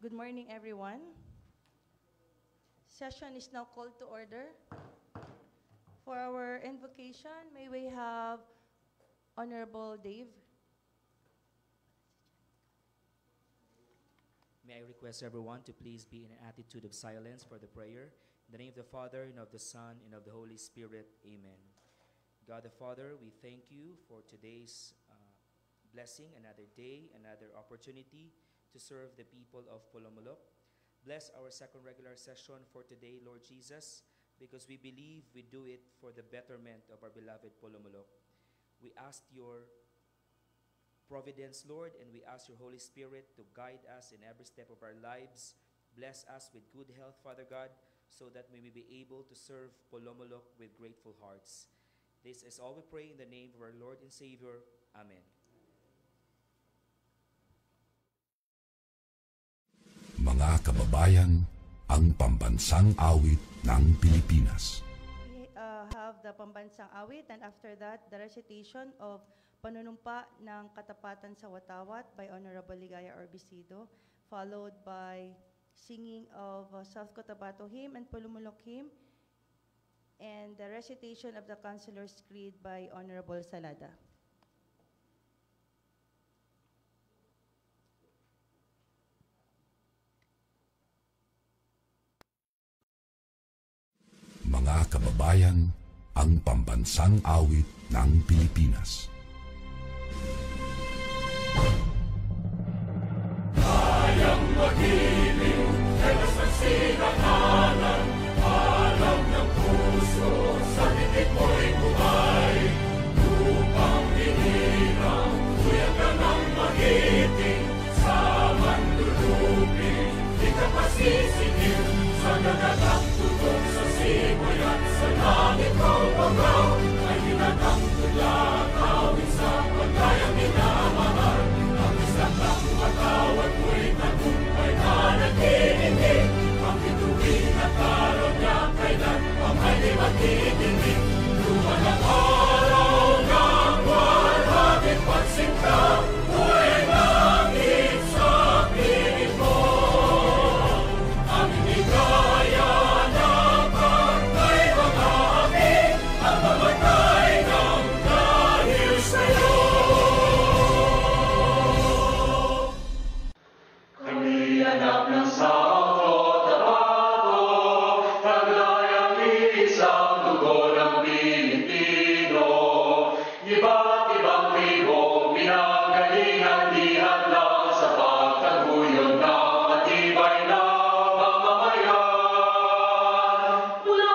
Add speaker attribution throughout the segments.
Speaker 1: Good morning, everyone. Session is now called to order. For our invocation, may we have Honorable Dave.
Speaker 2: May I request everyone to please be in an attitude of silence for the prayer. In the name of the Father, and of the Son, and of the Holy Spirit. Amen. God the Father, we thank you for today's blessing, another day, another opportunity to serve the people of Polomolok. Bless our second regular session for today, Lord Jesus, because we believe we do it for the betterment of our beloved Polomolok. We ask your providence, Lord, and we ask your Holy Spirit to guide us in every step of our lives. Bless us with good health, Father God, so that we may be able to serve Polomolok with grateful hearts. This is all we pray in the name of our Lord and Savior. Amen.
Speaker 3: Mga kababayan, ang pambansang awit ng Pilipinas.
Speaker 1: We have the pambansang awit, and after that, the recitation of Panunumpa ng Katapatan sa Watawat by Honorable Ligaya Orbisido, followed by singing of South Cotabato Hymn and Polomolok Hymn, and the recitation of the Councilor's Creed by Honorable Salada.
Speaker 3: Mga kababayan, ang pambansang awit ng Pilipinas.
Speaker 4: Kayang magiliw, helas ng sinakalan, alam ng puso, sa titik mo'y buhay. Lupang hinirang, tuyag ka ng magiting, sa manlulupin, di ka pasisingil, sa nagagang tutok sa simoy at sa langit kong pagaw, ay hinatang tulad, awit sa pagkayang minamahal. Ang isang ng matawad mo'y tagumpay na naghihingi, ang bituin at araw niya kailan ang hindi maghihingi. Luman ang araw ng walhagit pagsinta, mo'y langit sa piling mo. Ang hindi kaya ng pagkay mga api, ang mamatay ng dahil sa'yo. Kami anak ng South Cotabato, taglayang isang dugo ng Pilipino. Iba't ibang tribo, pinanggalingan di hadlang sa pagtaguyod ng matibay na mamamayan. Mula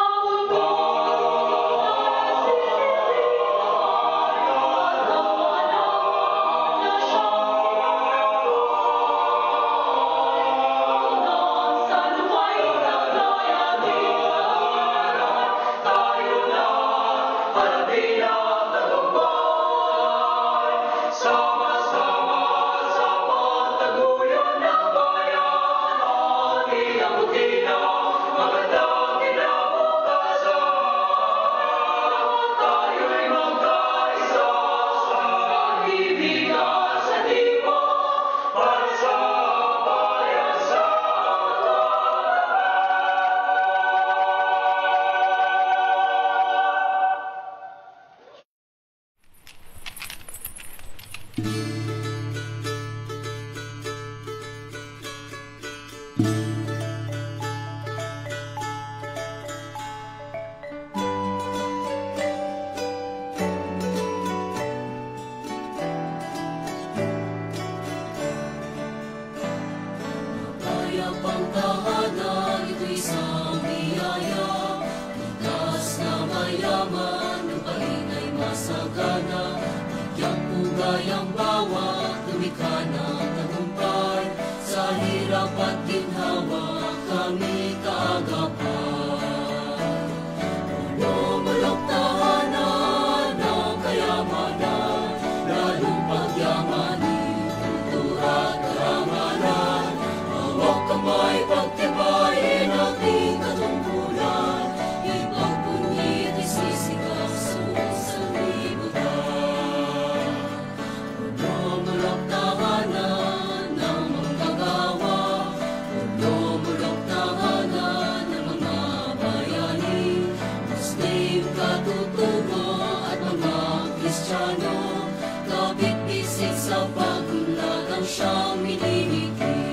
Speaker 5: katutubo at mga Kristiyano, kapit-bisig sa pagunlad ang siyang miniliki.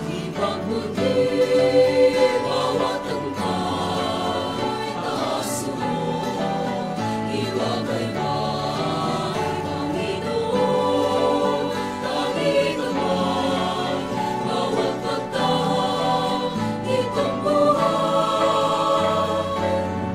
Speaker 5: Ipagbuti bawat tangkay, taas mo, iwagaybay, Panginoon, tanging naman, bawat pagtahaw, itong buhay.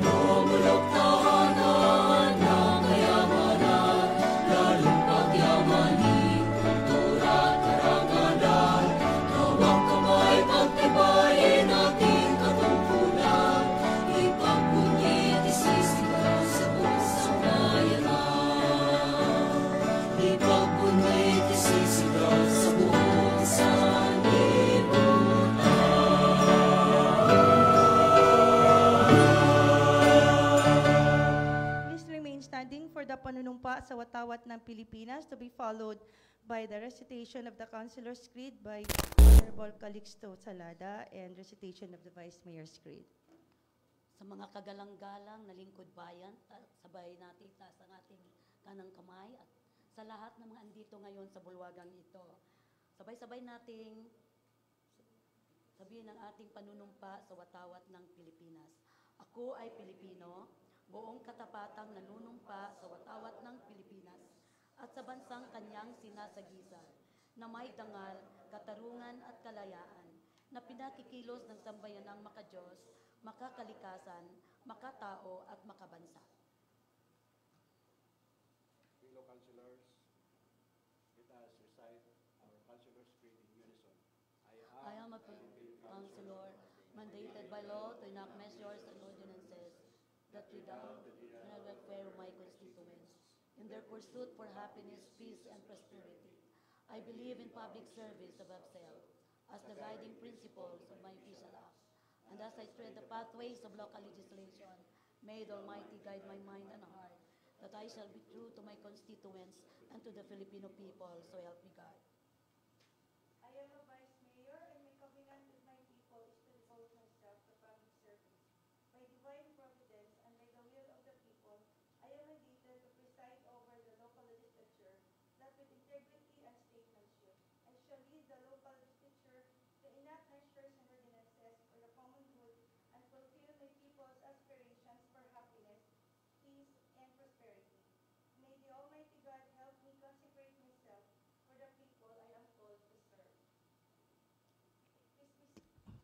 Speaker 5: Tumulog tahanan ng kayamanan, lalong pagyamanin, kultura at karangalan. Hawak kamay, pagtibayin ating katungkulan, ipagpunit isisigaw sa buong sangayanan. Ipagpunit isisigaw sa buong sanlibutan.
Speaker 1: Please remain standing for the panunumpa sa watawat ng Pilipinas to be followed by the recitation of the Councilor's Creed by Honorable Calixto Salada and recitation of the Vice Mayor's Creed.
Speaker 5: Sa mga kagalang-galang na lingkod bayan, sabay natin taas ang ating kanang kamay at sa lahat ng mga andito ngayon sa bulwagang ito. Sabay-sabay nating sabihin ang ating panunumpa sa watawat ng Pilipinas. Ako ay Pilipino, buong katapatang nanunumpa sa watawat ng Pilipinas at sa bansang kanyang sinasagisan, na may dangal, katarungan at kalayaan, na pinakikilos ng sambayanang makadiyos, makakalikasan, makatao at makabansa.
Speaker 6: Fellow councilors, let us recite our councilors' creed in unison.
Speaker 5: I am a councilor, mandated by law to enact measures and ordinances that redound the general welfare of my constituents in their pursuit for happiness, peace, and prosperity. I believe in public service above self as the guiding principles of my official act. And as I tread the pathways of local legislation, may the Almighty guide my mind and heart, that I shall be true to my constituents and to the Filipino people, so help me God.
Speaker 1: I am a Vice Mayor and my covenant with my people is to devote myself to public service. By divine providence and by the will of the people, I am mandated to preside over the local legislature, that with integrity and statesmanship, I shall lead the local legislature to enact measures and ordinances for the common good and fulfill my people's aspirations for happiness, peace, and prosperity. May the Almighty God help me consecrate myself for the people I am called to serve.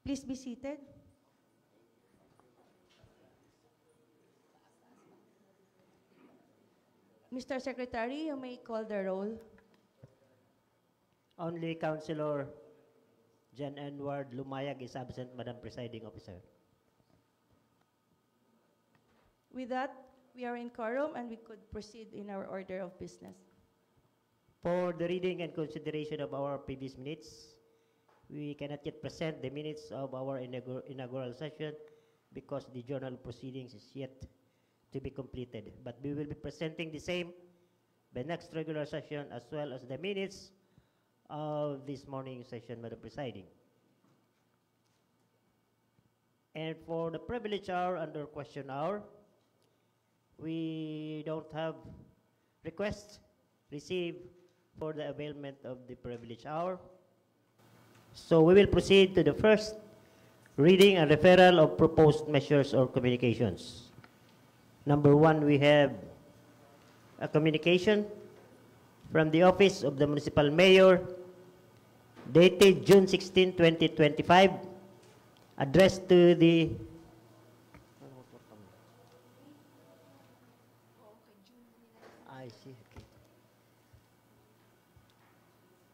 Speaker 1: Please be seated. Mr. Secretary, you may call the roll.
Speaker 7: Only Councilor Jan Edward Lumayag is absent, Madam Presiding Officer.
Speaker 1: With that, we are in quorum and we could proceed in our order of business.
Speaker 7: For the reading and consideration of our previous minutes, we cannot yet present the minutes of our inaugural session because the journal proceedings is yet to be completed. But we will be presenting the same the next regular session as well as the minutes of this morning session, Madam Presiding. And for the privilege hour under question hour, we don't have requests received for the availment of the privilege hour. So we will proceed to the first reading and referral of proposed measures or communications. Number one, we have a communication from the Office of the Municipal Mayor dated June 16, 2025, addressed to the I see, okay.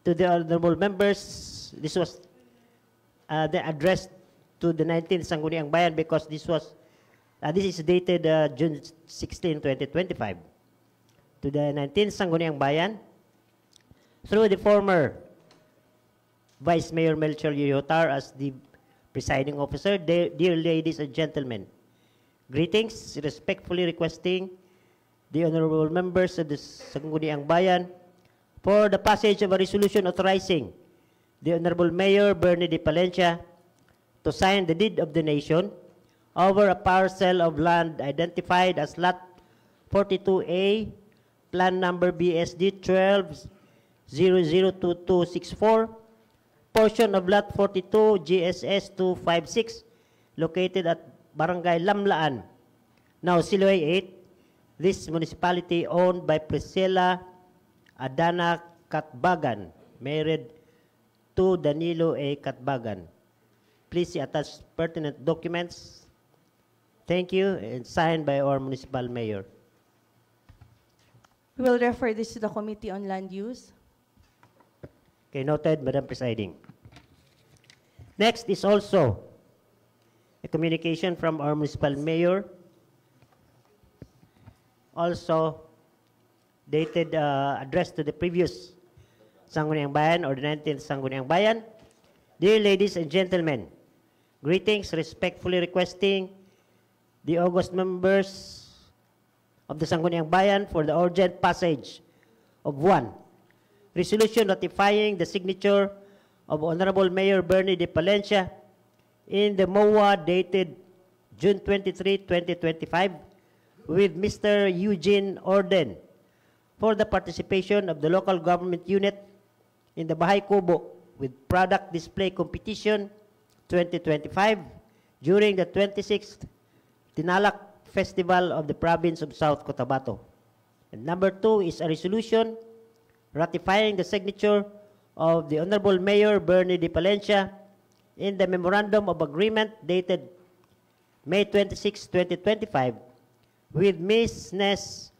Speaker 7: To the honorable members, this was addressed to the 19th Sangguniang Bayan because this was this is dated June 16, 2025. To the 19th Sangguniang Bayan, through the former Vice Mayor Melchor Yoyotar as the presiding officer, dear ladies and gentlemen, greetings, respectfully requesting the honorable members of the Sangguniang Bayan for the passage of a resolution authorizing the Honorable Mayor Bernie de Palencia to sign the deed of donation over a parcel of land identified as Lot 42A, Plan Number BSD 12002264, portion of Lot 42 GSS 256, located at Barangay Lamlaan, now Siloay 8. This municipality owned by Priscilla Adana Katbagan, married to Danilo A. Katbagan. Please see attached pertinent documents. Thank you, and signed by our municipal mayor.
Speaker 1: We will refer this to the Committee on Land Use.
Speaker 7: Okay, noted, Madam Presiding. Next is also a communication from our municipal mayor, also dated, addressed to the previous Sangguniang Bayan or the 19th Sangguniang Bayan. Dear ladies and gentlemen, greetings, respectfully requesting the august members of the Sangguniang Bayan for the urgent passage of 1. Resolution ratifying the signature of Honorable Mayor Bernie de Palencia in the MOA dated June 23, 2025 with Mr. Eugene Orden for the participation of the local government unit in the Bahay Kubo with product display competition 2025 during the 26th Tinalak Festival of the province of South Cotabato. And number 2 is a resolution ratifying the signature of the Honorable Mayor Bernie de Palencia in the Memorandum of Agreement dated May 26, 2025 with Ms. Nes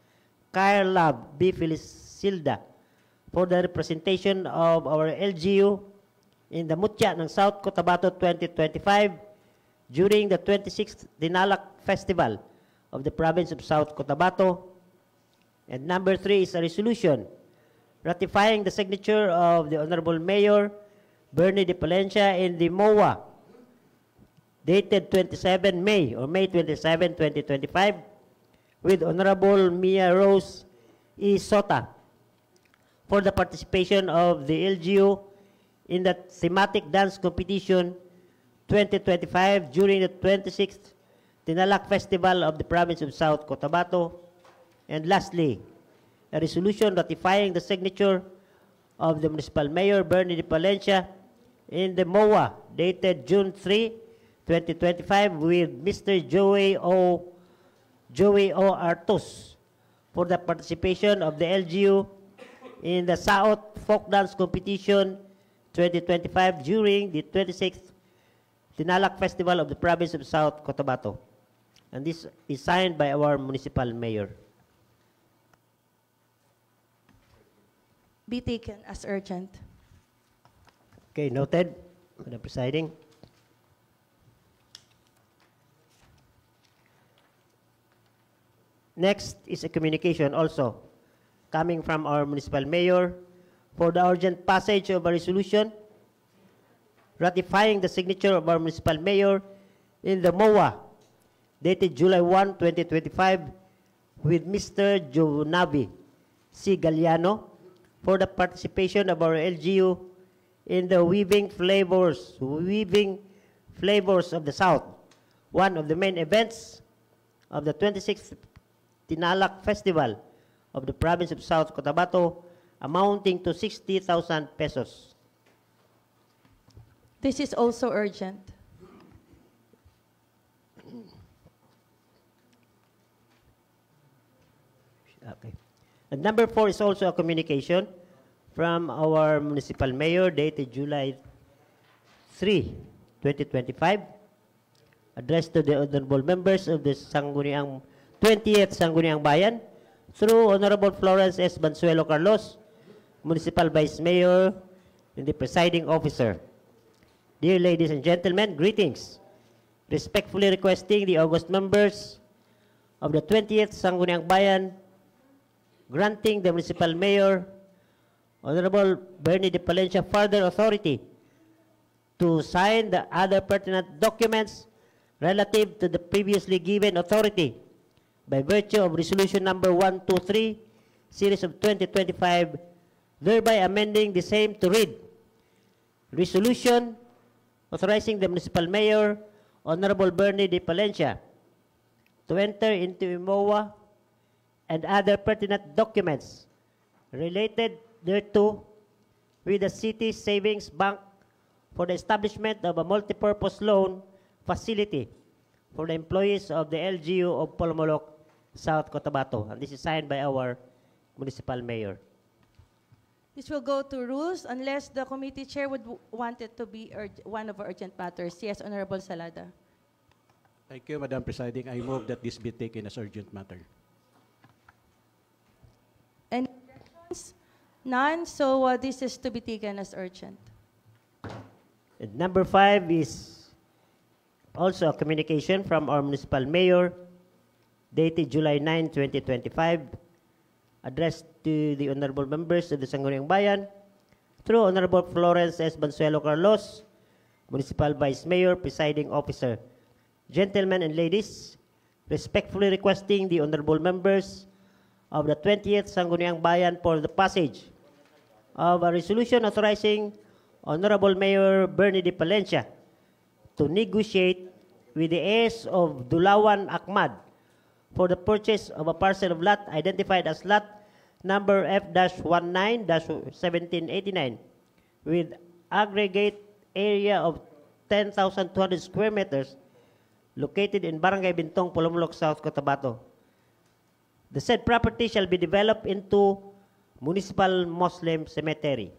Speaker 7: Carlab B. Felisilda for the representation of our LGU in the Mutya ng South Cotabato 2025 during the 26th Dinalak Festival of the province of South Cotabato. And number 3 is a resolution ratifying the signature of the Honorable Mayor Bernie de Palencia in the MOA dated 27 May or May 27, 2025 with Honorable Mia Rose E. Sota for the participation of the LGU in the thematic dance competition 2025 during the 26th Tinalak Festival of the province of South Cotabato. And lastly, a resolution ratifying the signature of the Municipal Mayor Bernie de Palencia in the MOA dated June 3, 2025 with Mr. Joey O. Artus for the participation of the LGU in the Saot Folk Dance Competition 2025 during the 26th Tinalak Festival of the province of South Cotabato. And this is signed by our municipal mayor.
Speaker 1: Be taken as urgent.
Speaker 7: Okay, noted, Madam Presiding. Next is a communication also coming from our municipal mayor for the urgent passage of a resolution ratifying the signature of our municipal mayor in the MOA dated July 1, 2025 with Mr. Jonavi C. Galliano for the participation of our LGU in the Weaving Flavors of the South, one of the main events of the 26th Tinalak Festival of the province of South Cotabato, amounting to 60,000 pesos.
Speaker 1: This is also urgent.
Speaker 7: Okay. And number 4 is also a communication from our municipal mayor dated July 3, 2025, addressed to the honorable members of the 20th Sangguniang Bayan through Honorable Florence S. Bansuelo Carlos, Municipal Vice Mayor and the presiding officer. Dear ladies and gentlemen, greetings. Respectfully requesting the august members of the 20th Sangguniang Bayan granting the municipal mayor, Honorable Bernie de Palencia, further authority to sign the other pertinent documents relative to the previously given authority by virtue of Resolution Number 123, Series of 2025, thereby amending the same to read, Resolution authorizing the municipal mayor Honorable Bernie de Palencia, to enter into MOA and other pertinent documents related thereto with the City Savings Bank for the establishment of a multipurpose loan facility for the employees of the LGU of Polomolok, South Cotabato. And this is signed by our municipal mayor.
Speaker 1: This will go to rules unless the committee chair would want it to be one of our urgent matters. Yes, Honorable Salada.
Speaker 6: Thank you, Madam Presiding. I move that this be taken as urgent matter.
Speaker 1: Any objections? None, so this is to be taken as urgent.
Speaker 7: And number 5 is also a communication from our municipal mayor dated July 9, 2025, addressed to the honorable members of the Sangguniang Bayan through Honorable Florence S. Bansuelo Carlos, Municipal Vice Mayor, Presiding Officer. Gentlemen and ladies, respectfully requesting the honorable members of the 20th Sangguniang Bayan for the passage of a resolution authorizing Honorable Mayor Bernie de Palencia to negotiate with the heirs of Dulawan Ahmad for the purchase of a parcel of lot identified as lot number F-19-1789 with aggregate area of 10,200 square meters located in Barangay Bintong, Polomolok, South Cotabato. The said property shall be developed into Municipal Muslim Cemetery.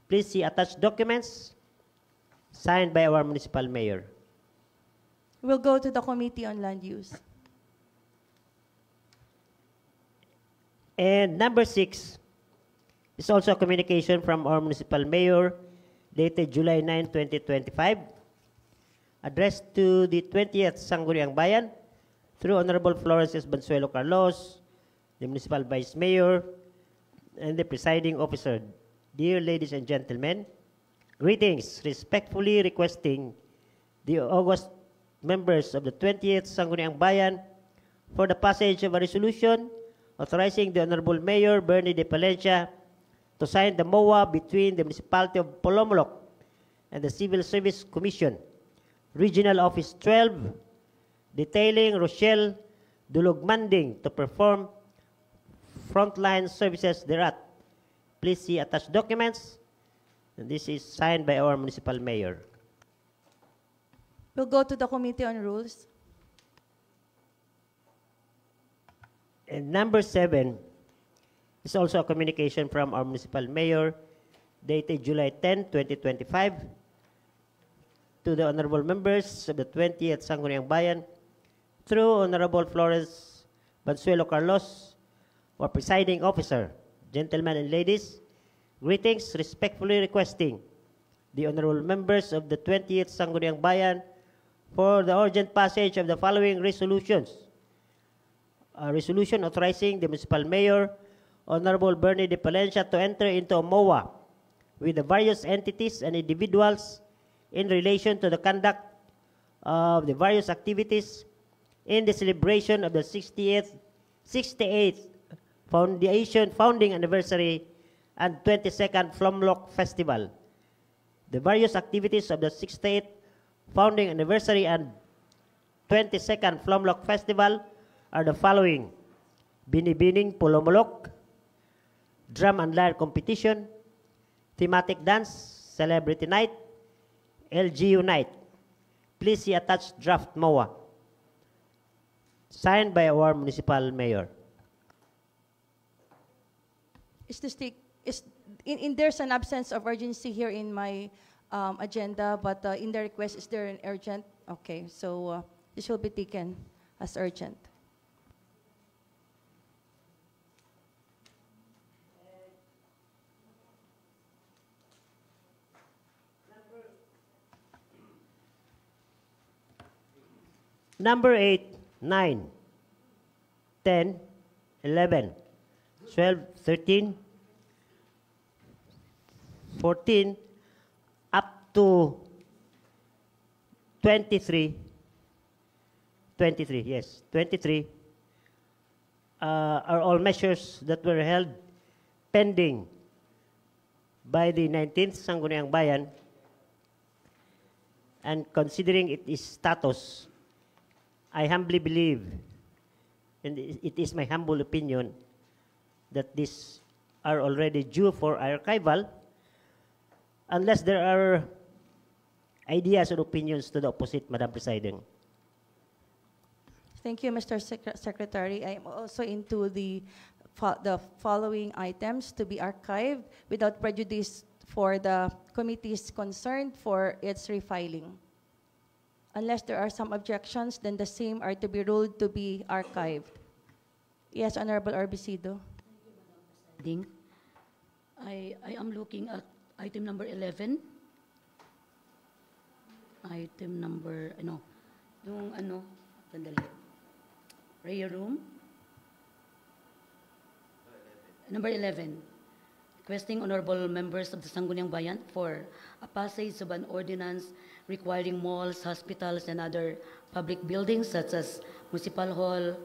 Speaker 7: Please see attached documents signed by our municipal mayor.
Speaker 1: We'll go to the Committee on Land Use.
Speaker 7: And number 6 is also a communication from our municipal mayor dated July 9, 2025, addressed to the 20th Sangguniang Bayan through Honorable Florence S. Bansuelo Carlos, the municipal vice mayor, and the presiding officer. Dear ladies and gentlemen, greetings, respectfully requesting the August members of the 20th Sangguniang Bayan for the passage of a resolution authorizing the Honorable Mayor Bernie de Palencia to sign the MOA between the Municipality of Polomolok and the Civil Service Commission, Regional Office 12, detailing Rochelle Dulugmanding to perform frontline services thereat. Please see attached documents. And this is signed by our municipal mayor.
Speaker 1: We'll go to the Committee on Rules.
Speaker 7: And number 7 is also a communication from our municipal mayor dated July 10, 2025 to the honorable members of the 20th Sangguniang Bayan through Honorable Florence Bansuelo Carlos, our presiding officer. Gentlemen and ladies, greetings, respectfully requesting the honorable members of the 20th Sangguniang Bayan for the urgent passage of the following resolutions. A resolution authorizing the municipal mayor, Honorable Bernie de Palencia, to enter into a MOA with the various entities and individuals in relation to the conduct of the various activities in the celebration of the 68th founding anniversary and 22nd Flomlock Festival. The various activities of the 68th founding anniversary and 22nd Flomlock Festival are the following: Binibining Polomolok, Drum and Lyre Competition, Thematic Dance, Celebrity Night, LGU Night. Please see attached draft MOA. Signed by our municipal mayor.
Speaker 1: There's an absence of urgency here in my agenda, but in the request, is there an urgent? Okay, so this will be taken as urgent.
Speaker 7: Number 8, 9, 10, 11, 12, 13, 14, up to 23, 23, are all measures that were held pending by the 19th Sangguniang Bayan And considering its status, I humbly believe, and it is my humble opinion, that these are already due for archival, unless there are ideas or opinions to the opposite, Madam Presiding.
Speaker 1: Thank you, Mr. Secretary. I am also into the following items to be archived without prejudice for the committees concerned for its refiling. Unless there are some objections, then the same are to be ruled to be archived. Yes, Honorable Orbisido.
Speaker 5: Ding. I am looking at item number 11. Item number, sandali. Prayer room. Number 11. Requesting honorable members of the Sangguniang Bayan for a passage of an ordinance requiring malls, hospitals, and other public buildings such as Municipal Hall,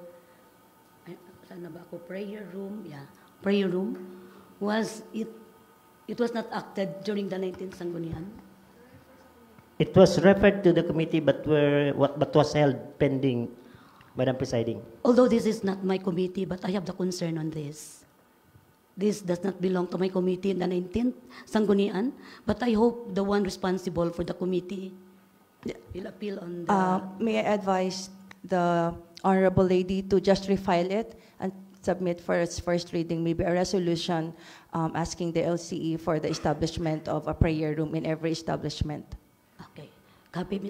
Speaker 5: saan na ba ako? Prayer room, prayer room. It was not acted during the 19th Sanggunian.
Speaker 7: It was referred to the committee, but was held pending, Madam Presiding.
Speaker 5: Although this is not my committee, but I have the concern on this. This does not belong to my committee in the 19th Sanggunian, but I hope the one responsible for the committee will appeal on the...
Speaker 1: May I advise the Honorable Lady to just refile it and submit for its first reading, maybe a resolution asking the LCE for the establishment of a prayer room in every establishment.
Speaker 5: Okay. Copy,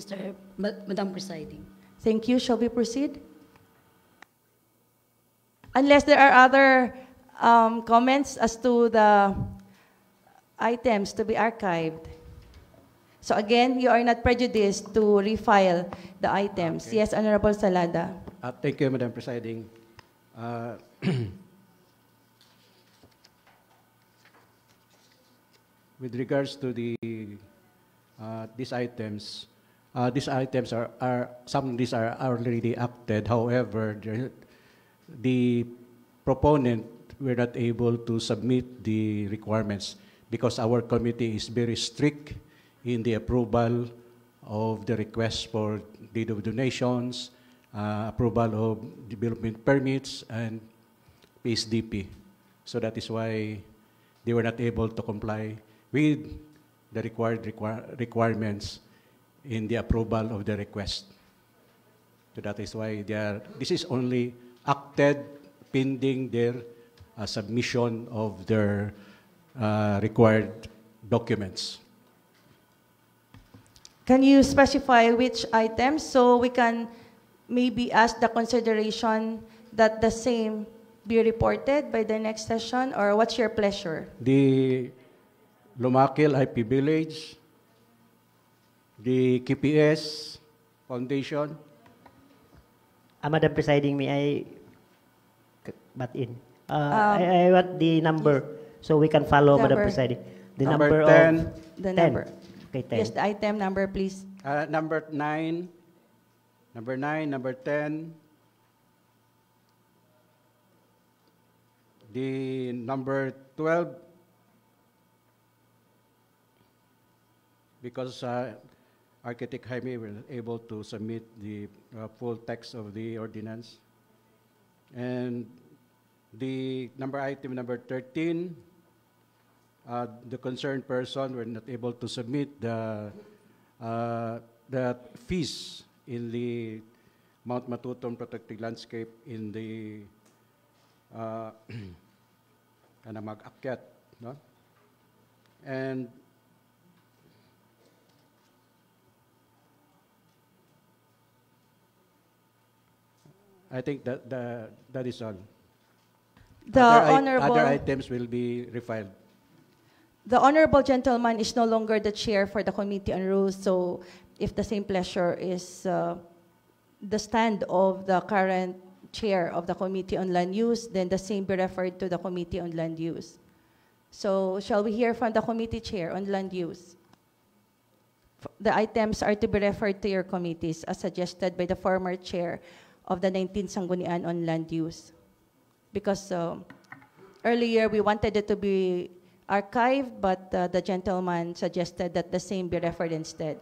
Speaker 5: Madam Presiding.
Speaker 1: Thank you. Shall we proceed? Unless there are other comments as to the items to be archived. So again, you are not prejudiced to refile the items.
Speaker 6: Okay.
Speaker 1: Yes, Honorable Salada.
Speaker 6: Thank you, Madam Presiding. With regards to these items are some of these are already acted. However, the proponent were not able to submit the requirements because our committee is very strict in the approval of the request for deed of donations, approval of development permits, and PSDP. So that is why they were not able to comply with the requirements in the approval of the request. So that is why this is only acted pending their submission of their required documents.
Speaker 1: Can you specify which items so we can maybe ask the consideration that the same be reported by the next session, or what's your pleasure?
Speaker 6: The Lumakil IP Village, the KPS Foundation.
Speaker 7: Madam Presiding, may I butt in? I want the number so we can follow, Madam
Speaker 1: Number.
Speaker 7: Presiding. The
Speaker 6: Number
Speaker 7: number
Speaker 6: 10.
Speaker 7: of
Speaker 1: The
Speaker 7: 10.
Speaker 1: number.
Speaker 7: Okay, 10.
Speaker 1: Yes, the item number, please.
Speaker 6: Number 9, number 10, the number 12, because Architect Jaime was able to submit the full text of the ordinance. And the item number 13, the concerned person were not able to submit the fees in the Mount Matutom Protected Landscape in the mag-akyat, no? And I think that is all.
Speaker 1: The Honorable...
Speaker 6: Other items will be refiled.
Speaker 1: The honorable gentleman is no longer the chair for the Committee on Rules, so if the same pleasure is the stand of the current chair of the Committee on Land Use, then the same be referred to the Committee on Land Use. So shall we hear from the Committee Chair on Land Use? The items are to be referred to your committees as suggested by the former chair of the 19th Sanggunian on Land Use. Because earlier we wanted it to be archived, but the gentleman suggested that the same be referred instead.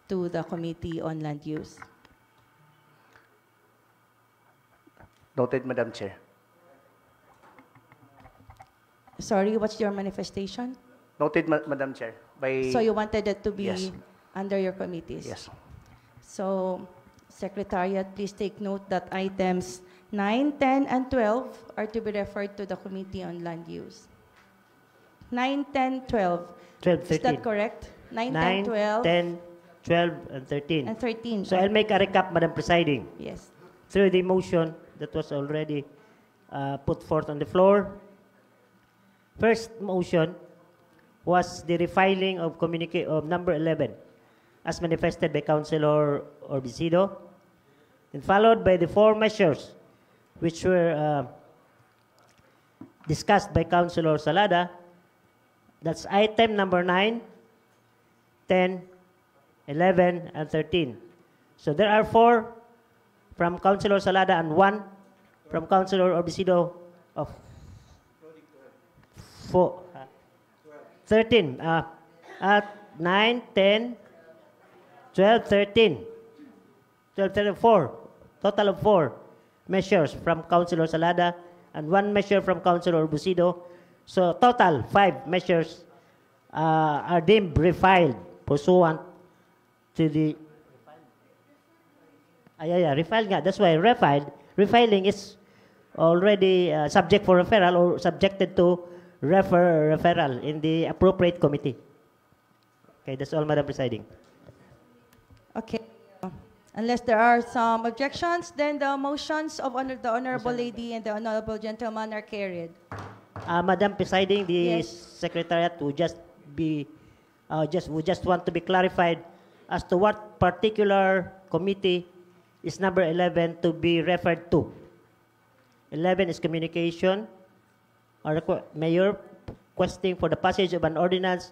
Speaker 1: to the Committee on Land Use.
Speaker 8: Noted, Madam Chair.
Speaker 1: Sorry, what's your manifestation?
Speaker 8: Noted, Madam Chair. By
Speaker 1: So you wanted it to be
Speaker 8: Yes.
Speaker 1: under your committees?
Speaker 8: Yes.
Speaker 1: So, Secretariat, please take note that items 9, 10, and 12 are to be referred to the Committee on Land Use. 9, 10, 12.
Speaker 7: 12,
Speaker 1: Is
Speaker 7: 13.
Speaker 1: that correct? 9, 10,
Speaker 7: 9,
Speaker 1: 12,
Speaker 7: 10, 12, and 13.
Speaker 1: and 13.
Speaker 7: So I'll make a recap, Madam Presiding.
Speaker 1: Yes.
Speaker 7: Through the motion that was already put forth on the floor. First motion was the refiling of of number 11 as manifested by Councilor Orbisido, and followed by the 4 measures which were discussed by Councilor Salada. That's item number 9, 10, 11, and 13. So there are 4 from Councilor Salada and 1 from Councilor Orbisido of 13. 9, 10, 12, 13. 12, 13, 4. Total of 4 measures from Councilor Salada and 1 measure from Councilor Orbisido. So total 5 measures are deemed refiled pursuant to the refiled nga. That's why refiled. Refiling is already subject for referral or subjected to referral in the appropriate committee. Okay, that's all, Madam Presiding.
Speaker 1: Okay. Unless there are some objections, then the motions of the Honorable Lady and the Honorable Gentleman are carried.
Speaker 7: Madam Presiding, the
Speaker 1: Yes.
Speaker 7: Secretariat would just want to be clarified as to what particular committee is number 11 to be referred to. 11 is communication. Mayor requesting for the passage of an ordinance.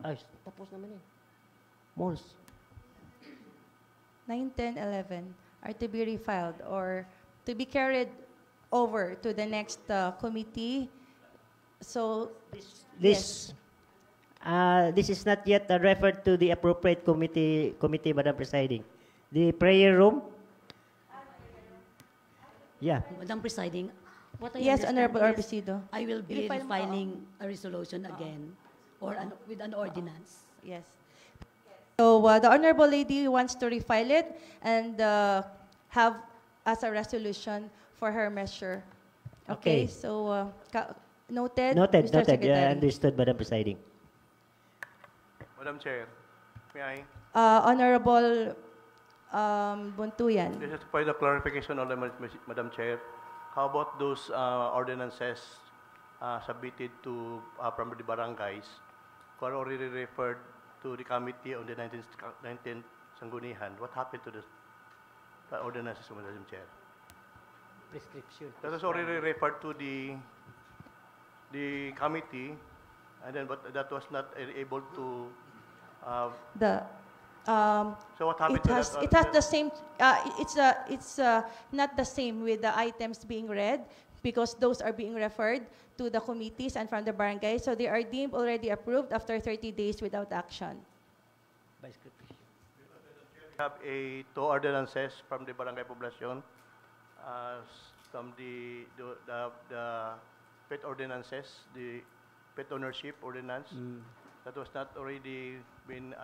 Speaker 7: Ay, tapos naman eh. Malls.
Speaker 1: 9, 10, 11 are to be refiled or to be carried over to the next committee. So,
Speaker 7: This is not yet referred to the appropriate committee, Madam Presiding. The prayer room? Yeah.
Speaker 5: Madam Presiding, what I
Speaker 1: yes,
Speaker 5: understand
Speaker 1: Honorable
Speaker 5: is
Speaker 1: Orbisido.
Speaker 5: I will be
Speaker 1: I-file mo,
Speaker 5: filing a resolution again or with an ordinance.
Speaker 1: Yes. So, the Honorable Lady wants to refile it and have as a resolution for her measure. Okay,
Speaker 7: Okay.
Speaker 1: so noted,
Speaker 7: Noted,
Speaker 1: Mr.
Speaker 7: noted. Yeah,
Speaker 1: Secretary.
Speaker 7: understood, Madam Presiding.
Speaker 8: Madam Chair, may I?
Speaker 1: Honorable Buntuyan.
Speaker 8: This is for the clarification of the Madam Chair. How about those ordinances submitted to from the barangays who are already referred to the committee on the 19th Sanggunian? What happened to the ordinances, Madam Chair?
Speaker 7: Prescription.
Speaker 8: That was already referred to the committee, and then but that was not able to. So what happened
Speaker 1: It
Speaker 8: to
Speaker 1: has
Speaker 8: that?
Speaker 1: it has the same. It's not the same with the items being read because those are being referred to the committees and from the barangay, so they are deemed already approved after 30 days without action.
Speaker 8: We have two ordinances from the barangay population, from the pet ordinances, the pet ownership ordinance that was not already been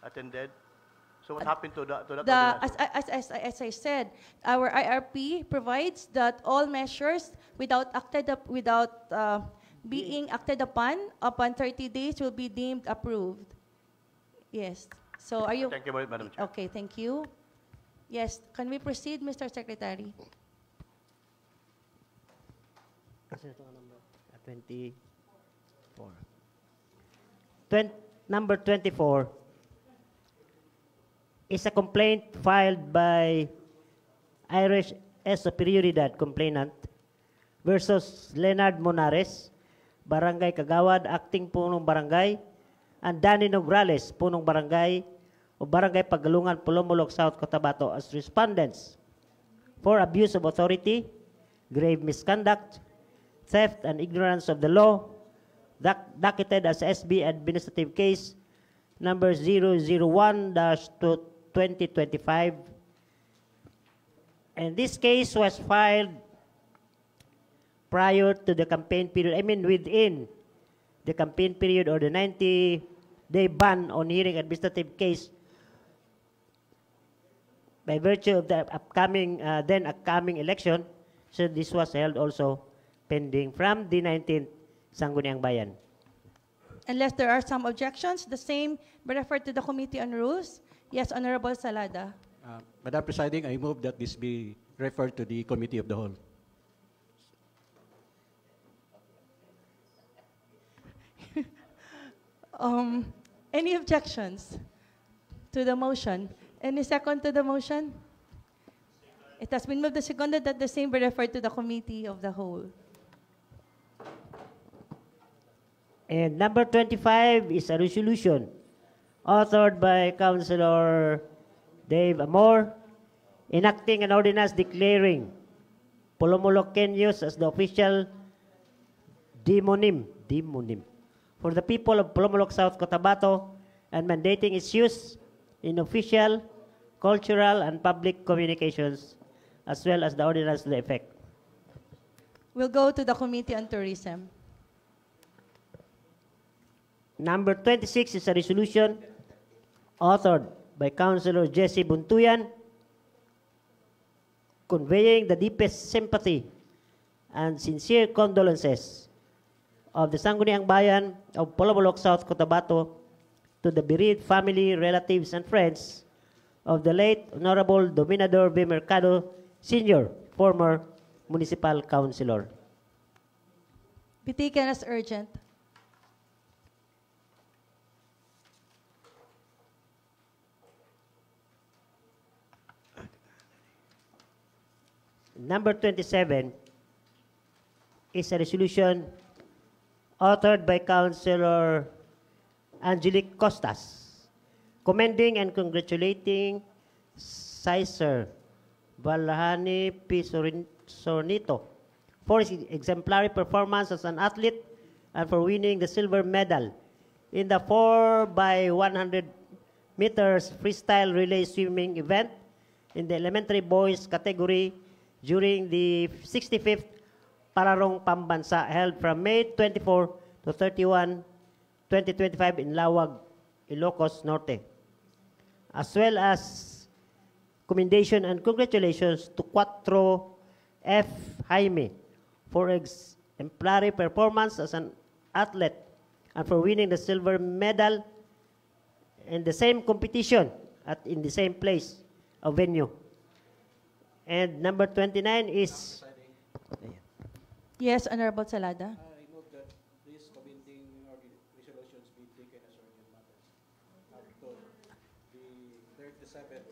Speaker 8: attended. So what happened to that ordinance?
Speaker 1: As I said, our IRP provides that all measures without being acted upon 30 days will be deemed approved. Yes. So are you?
Speaker 8: Thank you, Madam Chair.
Speaker 1: Okay, thank you. Yes, can we proceed, Mr. Secretary?
Speaker 7: 24. Number 24 is a complaint filed by Irish S. Superioridad complainant versus Leonard Monares, Barangay Kagawad, acting punong barangay, and Danny Nograles, punong barangay, o Barangay Pagalungan, Pulumulok, South Cotabato as respondents for abuse of authority, grave misconduct, theft and ignorance of the law, docketed as SB Administrative Case number 001-2025. And this case was filed prior to the campaign period, within the campaign period or the 90-day ban on hearing administrative case by virtue of the then upcoming election. So this was held also pending from the 19th Sangguniang Bayan.
Speaker 1: Unless there are some objections, the same be referred to the Committee on Rules. Yes, Honorable Salada.
Speaker 6: Madam Presiding, I move that this be referred to the Committee of the Whole.
Speaker 1: Any objections to the motion? Any second to the motion? It has been moved and seconded that the same be referred to the Committee of the Whole.
Speaker 7: And number 25 is a resolution authored by Councilor Dave Amor, enacting an ordinance declaring Polomoloqueños as the official demonym for the people of Polomoloc, South Cotabato, and mandating its use in official, cultural, and public communications, as well as the ordinance to the effect.
Speaker 1: We'll go to the Committee on Tourism.
Speaker 7: Number 26 is a resolution authored by Councilor Jesse Buntuyan, conveying the deepest sympathy and sincere condolences of the Sangguniang Bayan of Polomoloc, South Cotabato, to the bereaved family, relatives, and friends of the late Honorable Dominador B. Mercado, Sr., former municipal councilor.
Speaker 1: Be taken as urgent.
Speaker 7: Number 27 is a resolution authored by Councilor Angelique Costas, commending and congratulating Caesar Valhani P. Sornito for his exemplary performance as an athlete and for winning the silver medal in the 4x100 meters freestyle relay swimming event in the elementary boys category during the 65th Pararong Pambansa held from May 24 to 31, 2025 in Lawag, Ilocos Norte, as well as commendation and congratulations to Cuatro F. Jaime for exemplary performance as an athlete and for winning the silver medal in the same competition in the same place or venue. And number 29 is...
Speaker 1: Yes, Honorable Salada.
Speaker 6: I move that these commending resolutions be taken as urgent matters up to the 37th.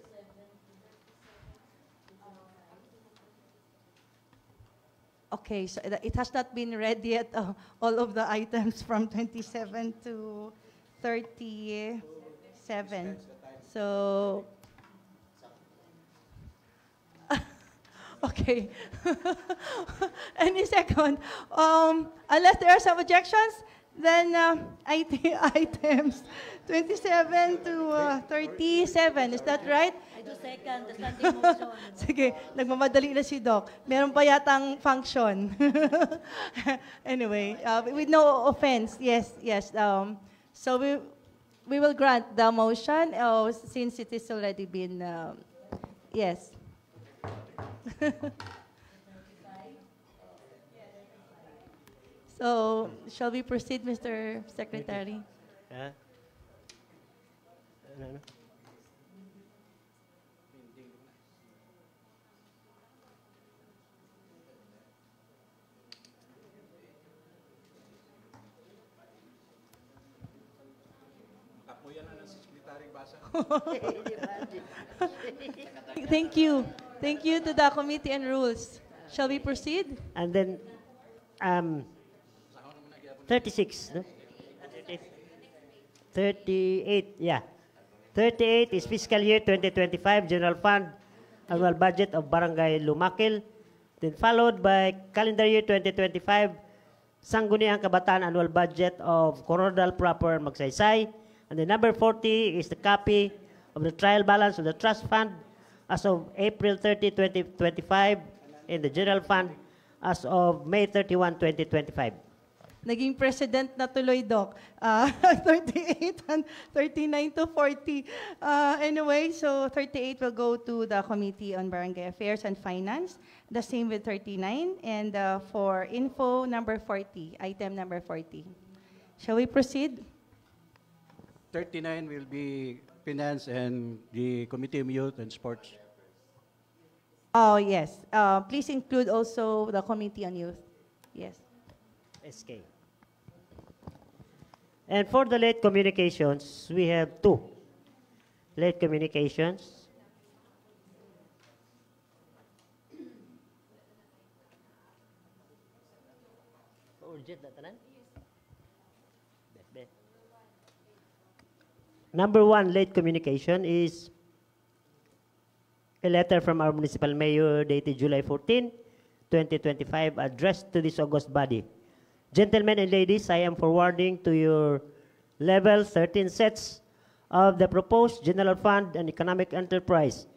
Speaker 1: Okay, so it has not been read yet, all of the items from 27 to 37. So, okay. Any second? Unless there are some objections, then items 27 to 37. Is that right?
Speaker 5: I do second the standing motion.
Speaker 1: Sige, nagmamadali na si Doc. Meron pa yatang function. Anyway, with no offense, yes. So we will grant the motion since it is already been, yes. So, shall we proceed, Mr. Secretary? Thank you. Thank you to the Committee on Rules. Shall we proceed?
Speaker 7: And then 36, no? 38, yeah. 38 is fiscal year 2025 General Fund Annual Budget of Barangay Lumakil, then followed by calendar year 2025 Sangguniang Kabataan Annual Budget of Coronadal Proper Magsaysay, And the number 40 is the copy of the trial balance of the trust fund as of April 30, 2025, in the general fund as of May 31, 2025.
Speaker 1: Naging president na tuloy, Doc. 38 and 39 to 40. Anyway, so 38 will go to the Committee on Barangay Affairs and Finance. The same with 39. And for info, number 40, item number 40. Shall we proceed?
Speaker 6: 39 will be Finance and the Committee on Youth and Sports.
Speaker 1: Oh, yes. Please include also the Committee on Youth. Yes.
Speaker 7: SK. And for the late communications, we have 2 late communications. Number 1 late communication is a letter from our municipal mayor dated July 14, 2025, addressed to this august body. Gentlemen and ladies, I am forwarding to your level 13 sets of the proposed general fund and economic enterprise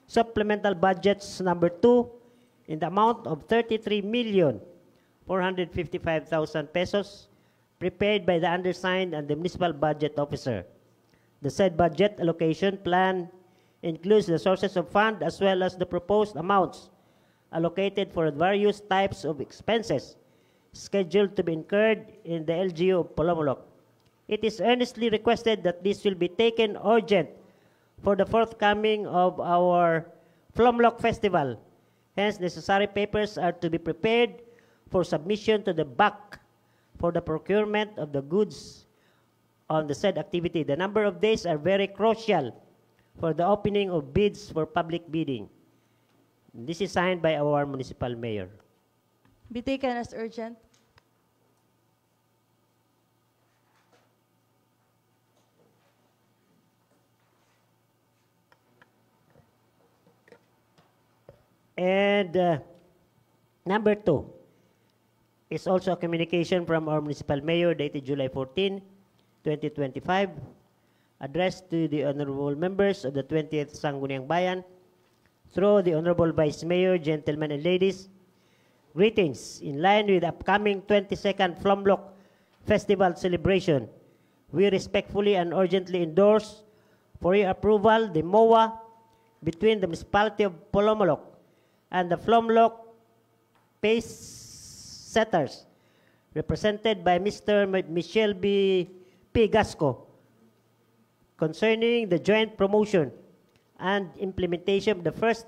Speaker 7: supplemental budgets number 2 in the amount of 33,455,000 pesos prepared by the undersigned and the municipal budget officer. The said budget allocation plan includes the sources of fund as well as the proposed amounts allocated for various types of expenses scheduled to be incurred in the LGU of Polomolok. It is earnestly requested that this will be taken urgent for the forthcoming of our Flomlock Festival. Hence, necessary papers are to be prepared for submission to the BAC for the procurement of the goods on the said activity. The number of days are very crucial for the opening of bids for public bidding. This is signed by our municipal mayor.
Speaker 1: Be taken as urgent.
Speaker 7: And number 2 is also a communication from our municipal mayor dated July 14, 2025, addressed to the honorable members of the 20th Sangguniang Bayan through the honorable vice mayor, gentlemen and ladies. Greetings. In line with the upcoming 22nd Flomlock Festival celebration, we respectfully and urgently endorse for your approval the MOA between the municipality of Polomolok and the Flomlock Pace Setters, represented by Mr. Michel B. Gasco, concerning the joint promotion and implementation of the first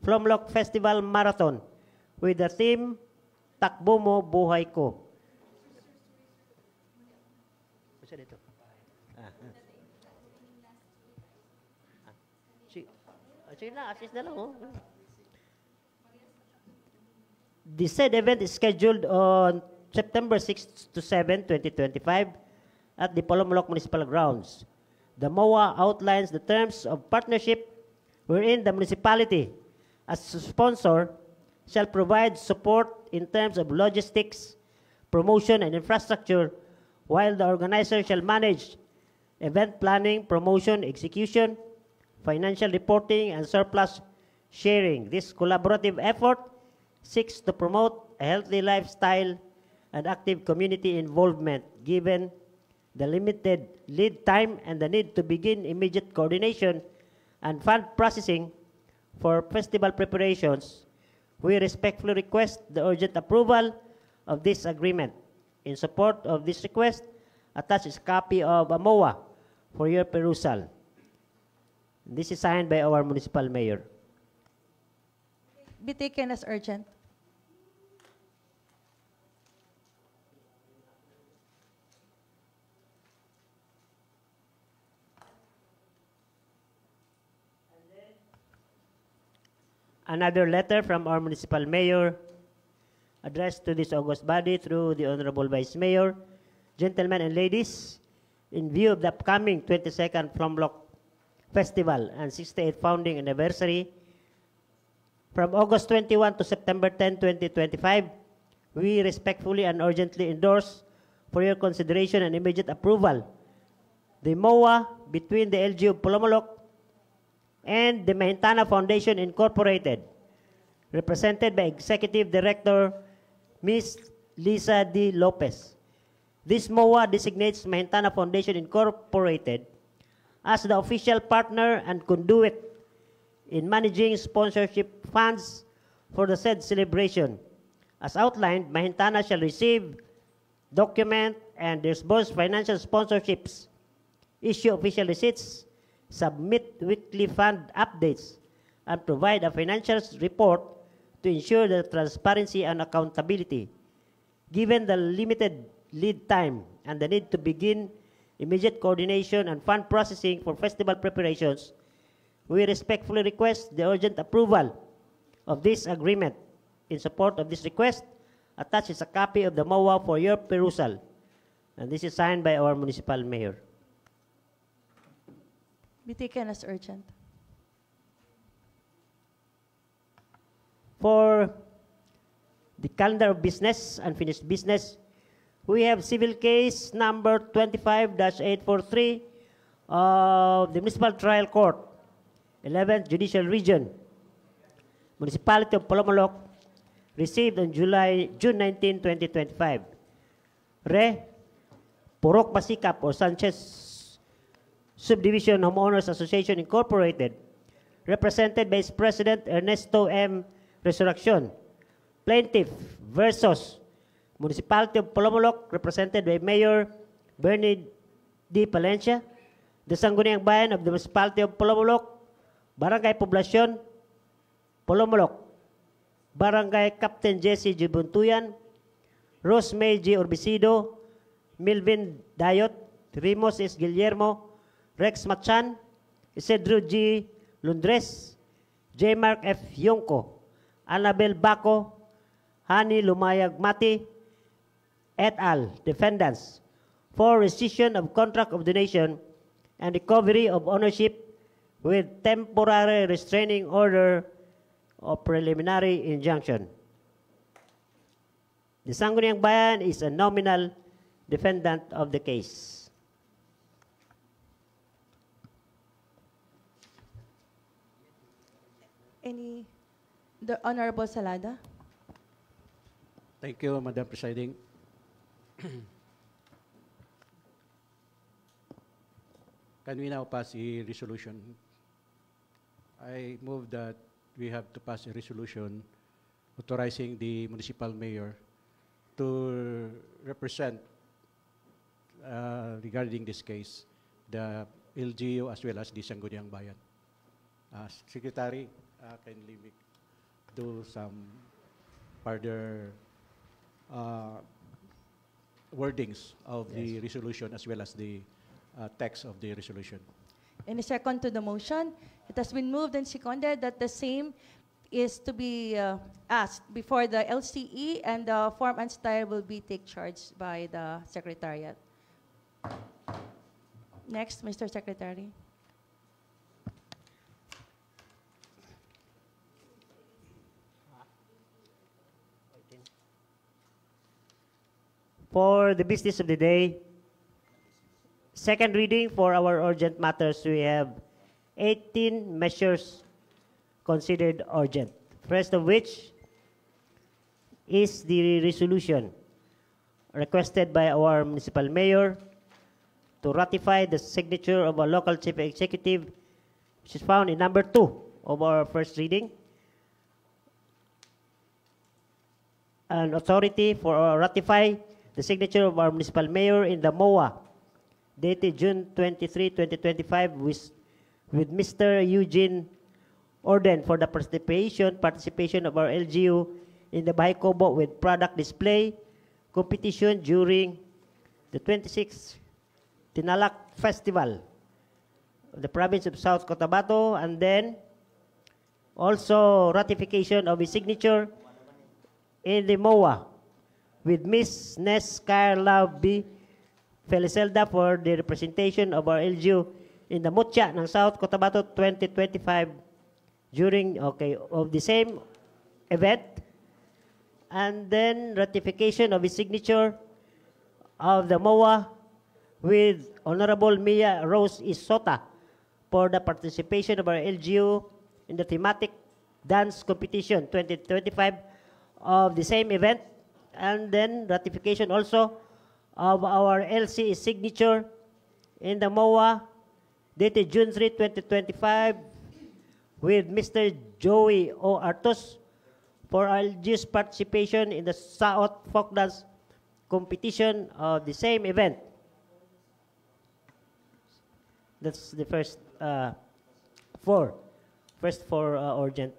Speaker 7: Flomlock Festival Marathon with the theme, Takbo Mo, Buhay Ko. The said event is scheduled on September 6 to 7, 2025 at the Polomolok Municipal Grounds. The MOA outlines the terms of partnership wherein the municipality, as a sponsor, shall provide support in terms of logistics, promotion, and infrastructure, while the organizer shall manage event planning, promotion, execution, financial reporting, and surplus sharing. This collaborative effort seeks to promote a healthy lifestyle and active community involvement, given the limited lead time and the need to begin immediate coordination and fund processing for festival preparations. We respectfully request the urgent approval of this agreement. In support of this request, attached is a copy of a MOA for your perusal. This is signed by our municipal mayor.
Speaker 1: Be taken as urgent.
Speaker 7: Another letter from our municipal mayor addressed to this august body through the honorable vice mayor. Gentlemen and ladies, in view of the upcoming 22nd Flomlock Festival and 68th founding anniversary, from August 21 to September 10, 2025, we respectfully and urgently endorse for your consideration and immediate approval the MOA between the LGU of Polomolok and the Mahintana Foundation Incorporated, represented by Executive Director Ms. Lisa D. Lopez. This MOA designates Mahintana Foundation Incorporated as the official partner and conduit in managing sponsorship funds for the said celebration. As outlined, Mahintana shall receive, document, and disburse financial sponsorships, issue official receipts, submit weekly fund updates, and provide a financial report to ensure the transparency and accountability. Given the limited lead time and the need to begin immediate coordination and fund processing for festival preparations, we respectfully request the urgent approval of this agreement. In support of this request, attached is a copy of the MOA for your perusal. And this is signed by our municipal mayor.
Speaker 1: Be taken as urgent.
Speaker 7: For the calendar of business, unfinished business, we have civil case number 25-843 of the Municipal Trial Court, 11th Judicial Region, Municipality of Polomolok, received on June 19, 2025. Re, Purok Masikap or Sanchez Subdivision Homeowners Association Incorporated, represented by its President Ernesto M. Resurrección. Plaintiff versus Municipality of Polomolok, represented by Mayor Bernie D. Palencia. The Sangguniang Bayan of the Municipality of Polomolok, Barangay Poblacion, Polomolok, Barangay Captain Jesse G. Buntuyan, Rosemay G. Orbicido, Milvin Dayot, Rimos S. Guillermo, Rex Machan, Isidro G. Lundres, J. Mark F. Yonko, Annabel Baco, Hani Lumayag Mati, et al., defendants, for rescission of contract of donation and recovery of ownership with temporary restraining order or preliminary injunction. The Sangguniang Bayan is a nominal defendant of the case.
Speaker 1: The Honorable Salada.
Speaker 6: Thank you, Madam Presiding. Can we now pass a resolution? I move that we have to pass a resolution authorizing the municipal mayor to represent regarding this case the LGU as well as the Sangguniang Bayan. Secretary, kindly do some further wordings of the resolution as well as the text of the resolution.
Speaker 1: Any second to the motion? It has been moved and seconded that the same is to be asked before the LCE, and the form and style will be take charge by the Secretariat. Next, Mr. Secretary.
Speaker 7: For the business of the day, second reading for our urgent matters, we have 18 measures considered urgent. First of which is the resolution requested by our municipal mayor to ratify the signature of a local chief executive, which is found in number 2 of our first reading. An authority for ratify the signature of our municipal mayor in the MOA, dated June 23, 2025, with Mr. Eugene Orden for the participation of our LGU in the Bahay Kobo with product display competition during the 26th Tinalak Festival of the province of South Cotabato, and then also ratification of his signature in the MOA with Miss Nes Carla B. Felicelda for the representation of our LGU in the Mutya ng South Cotabato 2025 during of the same event, and then ratification of his signature of the MOA with Honorable Mia Rose Isota for the participation of our LGU in the thematic dance competition 2025 of the same event, and then ratification also of our LC signature in the MOA dated June 3, 2025 with Mr. Joey O. Artos for LGU's participation in the South Folk Dance competition of the same event. That's the first four urgent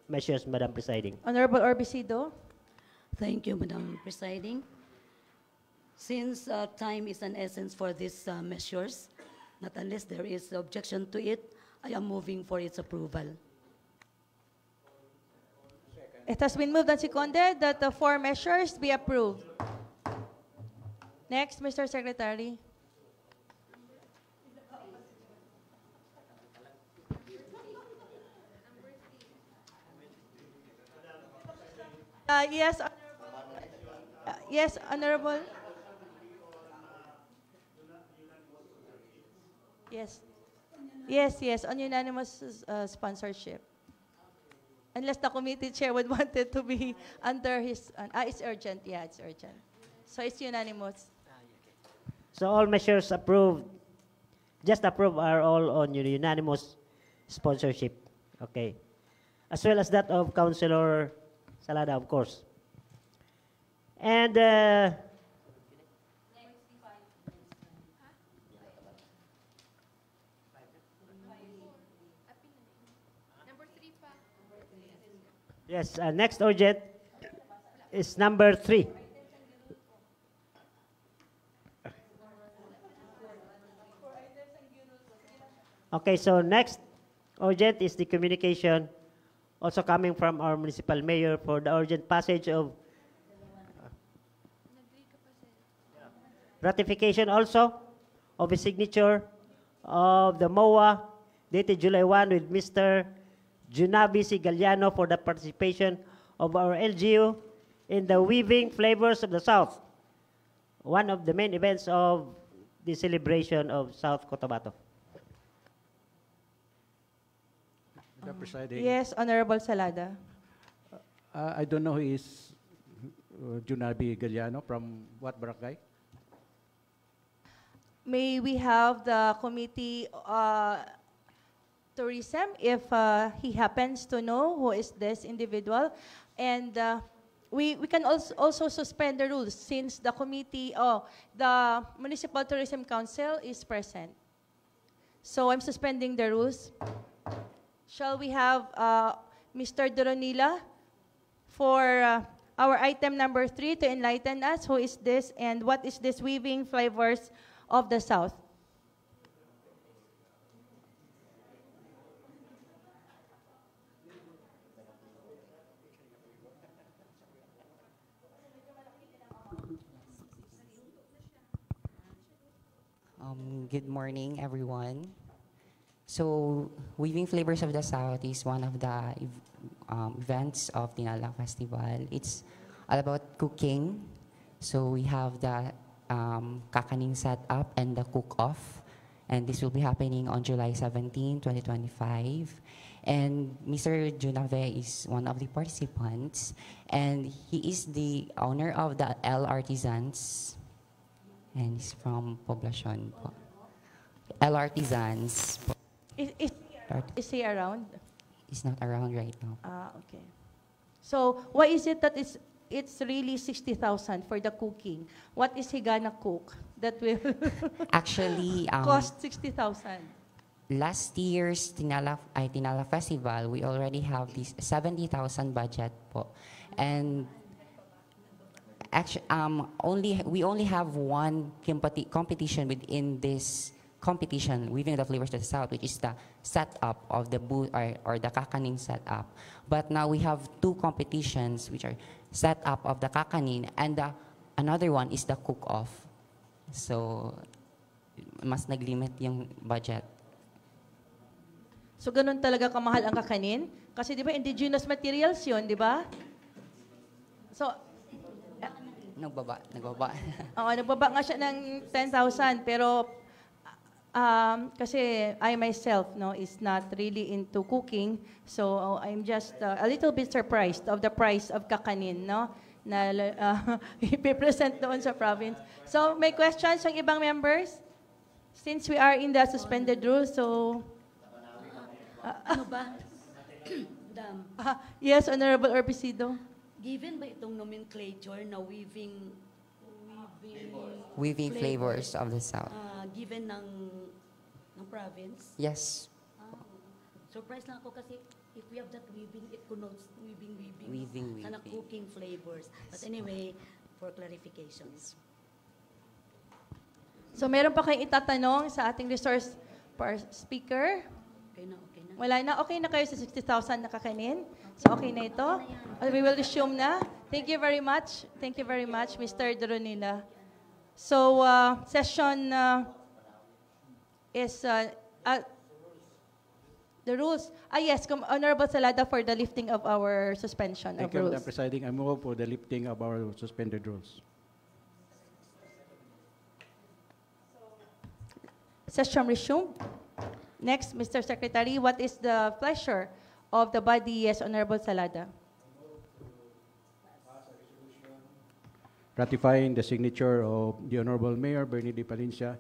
Speaker 7: measures, Madam Presiding.
Speaker 1: Honorable Orbisido.
Speaker 5: Thank you, Madam Presiding. Since time is an essence for these measures, not unless there is objection to it, I am moving for its approval.
Speaker 1: It has been moved and seconded that the 4 measures be approved. Next, Mr. Secretary. Yes, yes, Honorable. Yes. Yes, on unanimous sponsorship. Unless the committee chair would want it to be under his, it's urgent. Yeah, it's urgent. So it's unanimous.
Speaker 7: So all measures approved, just approved, are all on unanimous sponsorship. Okay. As well as that of Councilor Salada, of course. And yes, next urgent is number 3. Okay, so next urgent is the communication also coming from our municipal mayor for the urgent passage of ratification also of a signature of the MOA dated July 1 with Mr. Junabi C. Galliano for the participation of our LGU in the Weaving Flavors of the South, one of the main events of the celebration of South Cotabato.
Speaker 6: Madam Presiding,
Speaker 1: Yes, Honorable Salada.
Speaker 6: I don't know who is Junabi Galliano, from what barangay?
Speaker 1: May we have the committee tourism if he happens to know who is this individual. And we can also suspend the rules since the committee, the Municipal Tourism Council is present. So I'm suspending the rules. Shall we have Mr. Doronila for our item number 3 to enlighten us? Who is this and what is this Weaving Flavors of the South?
Speaker 9: Good morning, everyone. So, Weaving Flavors of the South is one of the events of Tinala Festival. It's all about cooking. So, we have the kakaning setup and the cook-off. And this will be happening on July 17, 2025. And Mr. Junave is one of the participants. And he is the owner of the L Artisans. And he's from Poblacion. L Artisans.
Speaker 1: Is he around?
Speaker 9: He's not around right now.
Speaker 1: Okay. So, why is it that it's really 60,000 for the cooking? What is he gonna cook that will
Speaker 9: Actually,
Speaker 1: cost 60,000?
Speaker 9: last year's Tinala Festival, we already have this 70,000 budget po. And actually, we only have one competition within this competition, Weaving the Flavors of the South, which is the setup of the booth or the kakanin setup. But now we have 2 competitions, which are setup of the kakanin, and another one is the cook-off. So, mas nag-limit yung budget.
Speaker 1: So, ganun talaga kamahal ang kakanin? Kasi di ba, indigenous materials yun, di ba? So,
Speaker 9: Nagbaba.
Speaker 1: Oo, nagbaba nga siya ng 10,000 pero kasi I myself is not really into cooking, so I'm just a little bit surprised of the price of kakanin, na ipipresent doon sa province. So may questions yung ibang members? Since we are in the suspended rules, so
Speaker 5: Ano ba? Madam,
Speaker 1: yes, Honorable Orbisido.
Speaker 5: given ba itong nomenclature na weaving
Speaker 9: Weaving flavors of the South.
Speaker 5: given ng province?
Speaker 9: Yes.
Speaker 5: Surprise lang ako kasi if we have that weaving, it connotes
Speaker 9: Weaving.
Speaker 5: sana cooking flavors. But anyway, for clarifications.
Speaker 1: So meron pa kayong itatanong sa ating resource speaker?
Speaker 5: Okay na.
Speaker 1: Wala na. Okay na kayo sa 60,000 na kakanin? So okay na ito? We will resume na. Thank you very much. Thank you very much, Mr. Doronila. So session is the rules. Yes, Honorable Salada for the lifting of our suspension
Speaker 6: Thank
Speaker 1: of
Speaker 6: you,
Speaker 1: rules.
Speaker 6: Madam Presiding. I move for the lifting of our suspended rules.
Speaker 1: Session resumed. Next, Mr. Secretary, what is the pleasure of the body? Yes, Honorable Salada.
Speaker 6: Ratifying the signature of the Honorable Mayor Bernie de Palencia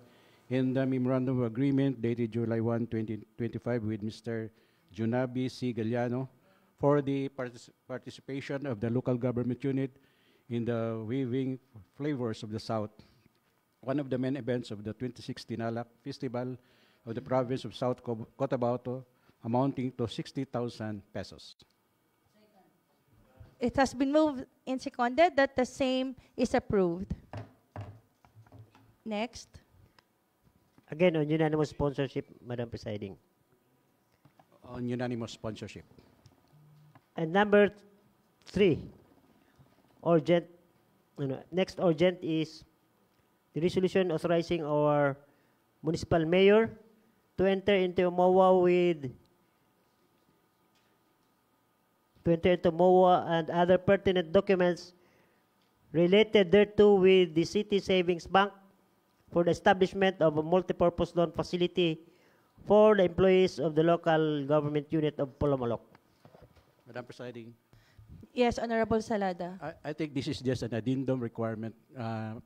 Speaker 6: in the Memorandum of Agreement dated July 1, 2025 with Mr. Junabi C. Galliano for the participation of the local government unit in the Weaving Flavors of the South, one of the main events of the 2016 Alak Festival of the province of South Cotabato, amounting to 60,000 pesos.
Speaker 1: It has been moved and seconded that the same is approved. Next.
Speaker 7: Again, on unanimous sponsorship, Madam Presiding.
Speaker 6: On unanimous sponsorship.
Speaker 7: And number 3, urgent. Next urgent is the resolution authorizing our municipal mayor to enter into MOA and other pertinent documents related thereto with the City Savings Bank for the establishment of a multipurpose loan facility for the employees of the local government unit of Polomolok.
Speaker 6: Madam Presiding,
Speaker 1: Yes, Honorable Salada.
Speaker 6: I think this is just an addendum requirement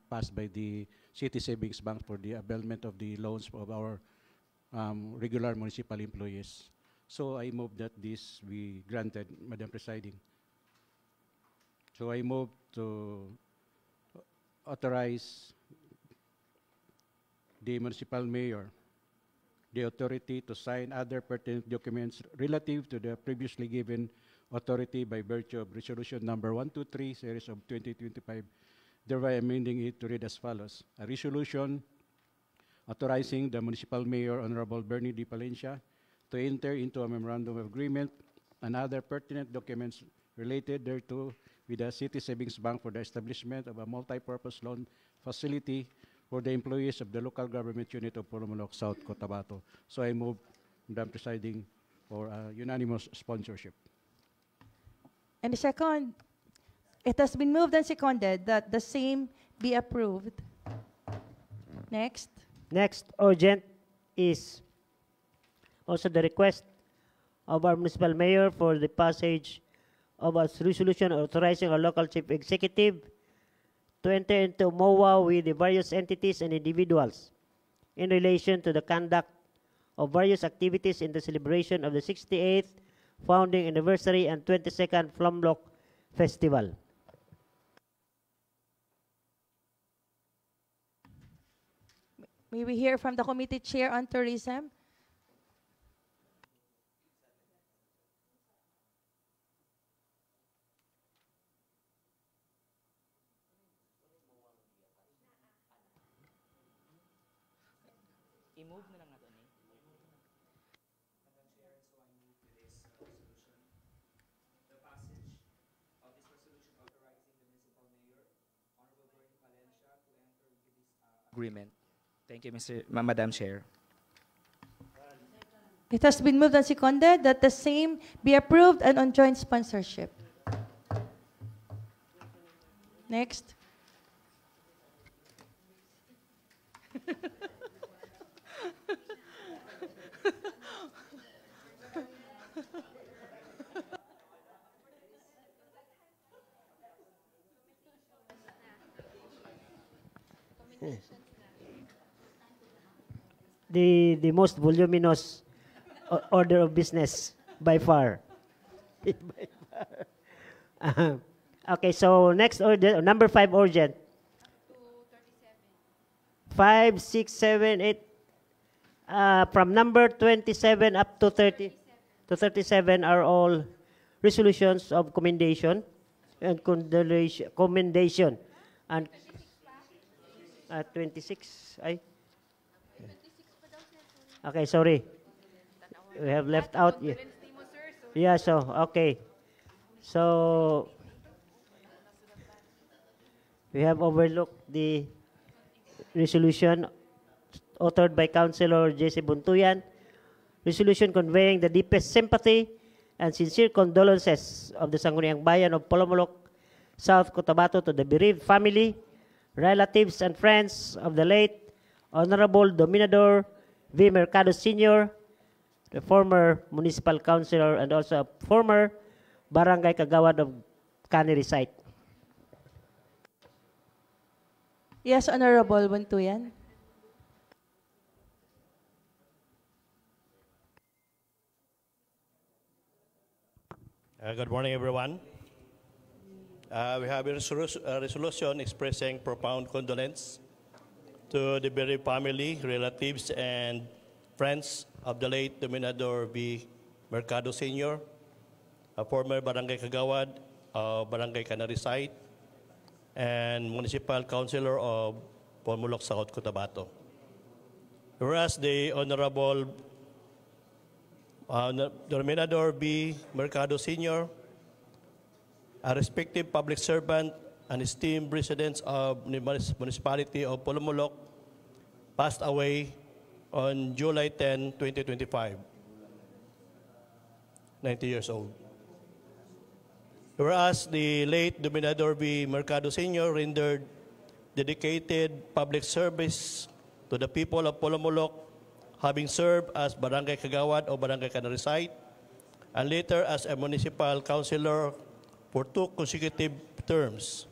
Speaker 6: passed by the City Savings Bank for the availment of the loans of our regular municipal employees. So I move that this be granted, Madam Presiding. So I move to authorize the municipal mayor the authority to sign other pertinent documents relative to the previously given authority by virtue of Resolution Number 123, Series of 2025, thereby amending it to read as follows. A resolution authorizing the municipal mayor, Honorable Bernie de Palencia, to enter into a memorandum of agreement and other pertinent documents related thereto with the City Savings Bank for the establishment of a multi-purpose loan facility for the employees of the local government unit of Polomolok, South Cotabato. So I move, Madam Presiding, for unanimous sponsorship.
Speaker 1: And the second, it has been moved and seconded that the same be approved. Next.
Speaker 7: Next urgent is also the request of our municipal mayor for the passage of a resolution authorizing our local chief executive to enter into MOA with the various entities and individuals in relation to the conduct of various activities in the celebration of the 68th founding anniversary and 22nd Flamblock Festival.
Speaker 1: May we hear from the committee chair on tourism?
Speaker 2: I-move na lang natin eh. Madam Chair, so I move to this resolution. The passage of this resolution authorizing the municipal mayor, Honorable Bernie Palencia, to enter into this agreement. Thank you, Madam Chair.
Speaker 1: It has been moved and seconded that the same be approved and on joint sponsorship. Next.
Speaker 7: The most voluminous order of business by far. By far. Okay, so next order, number 5 urgent. 5, 6, 7, 8. From number 27 up to 30 to 37 are all resolutions of commendation and commendation. And 26, ay. Okay, sorry. We have left out. Yeah, so, okay. So, we have overlooked the resolution authored by Councilor Jesse Buntuyan, resolution conveying the deepest sympathy and sincere condolences of the Sangguniang Bayan of Polomolok, South Cotabato to the bereaved family, relatives, and friends of the late Honorable Dominador V. Mercado Sr., the former municipal councilor and also a former barangay kagawad of Canary site.
Speaker 1: Yes, Honorable Buntuyan.
Speaker 8: Good morning, everyone. We have a resolution expressing profound condolence to the bereaved family, relatives, and friends of the late Dominador V. Mercado Sr., a former barangay kagawad of Barangay Canary site, and municipal councilor of Polomolok, South Cotabato. Whereas the Honorable Dominador B. Mercado Sr., a respected public servant and esteemed residents of the municipality of Polomolok, passed away on July 10, 2025, 90 years old. Whereas the late Dominador V. Mercado Sr. rendered dedicated public service to the people of Polomolok, having served as Barangay Kagawad o Barangay Canary site, and later as a municipal councilor for 2 consecutive terms,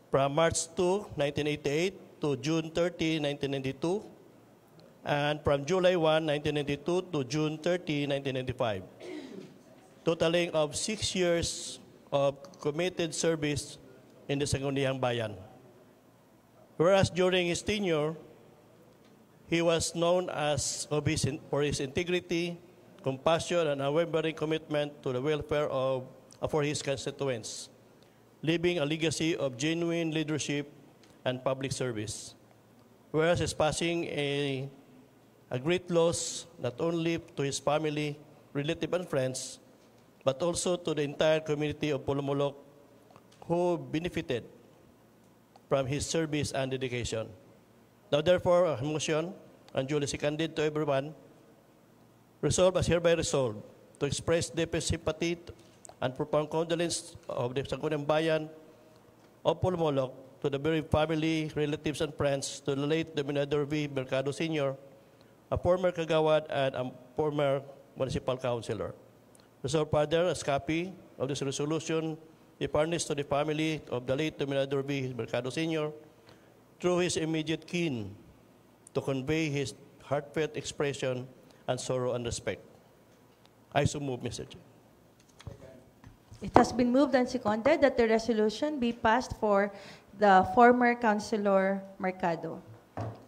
Speaker 8: from March 2, 1988 to June 30, 1992, and from July 1, 1992 to June 30, 1995, totaling of 6 years of committed service in the Sangguniang Bayan. Whereas during his tenure, he was known as for his integrity, compassion, and unwavering commitment to the welfare for his constituents, leaving a legacy of genuine leadership and public service. Whereas his passing a great loss not only to his family, relatives, and friends, but also to the entire community of Polomolok who benefited from his service and dedication. Now, therefore, a motion, and duly seconded to everyone, resolved as hereby resolved to express deepest sympathy and profound condolence of the Sangguniang Bayan of Polomolok to the bereaved family, relatives, and friends to the late Dominador V. Mercado Sr., a former kagawad and a former municipal councilor. Resolved further, as copy of this resolution be furnished to the family of the late Dominador V. Mercado Sr. through his immediate kin to convey his heartfelt expression and sorrow and respect. I so move, Mr. Chair.
Speaker 1: It has been moved and seconded that the resolution be passed for the former Councilor Mercado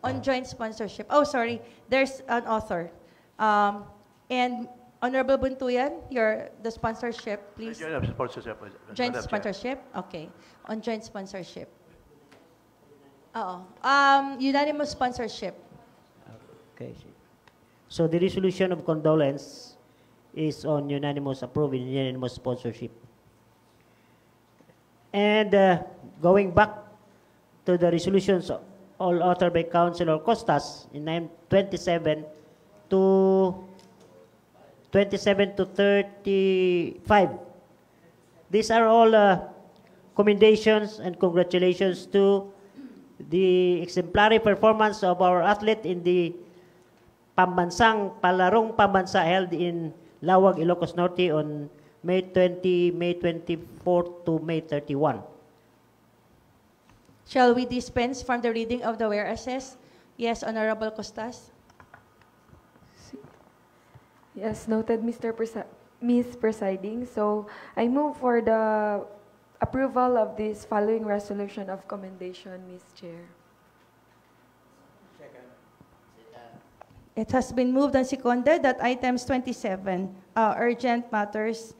Speaker 1: on joint sponsorship. Oh, sorry, there's an author. And Honorable Buntuyan, the sponsorship, please.
Speaker 8: Joint sponsorship.
Speaker 1: Joint sponsorship? Okay. On joint sponsorship. Unanimous sponsorship.
Speaker 7: Okay. So the resolution of condolence is on unanimous approval, unanimous sponsorship. And going back to the resolutions all authored by Councilor Costas in 27 to 35. These are all commendations and congratulations to the exemplary performance of our athlete in the palarong pambansa held in Lawag, Ilocos Norte on May 24 to May 31.
Speaker 1: Shall we dispense from the reading of the whereases? Yes, Honorable Costas.
Speaker 10: Yes, noted, Ms. Presiding. So I move for the approval of this following resolution of commendation, Ms. Chair.
Speaker 1: It has been moved and seconded that items 27, urgent matters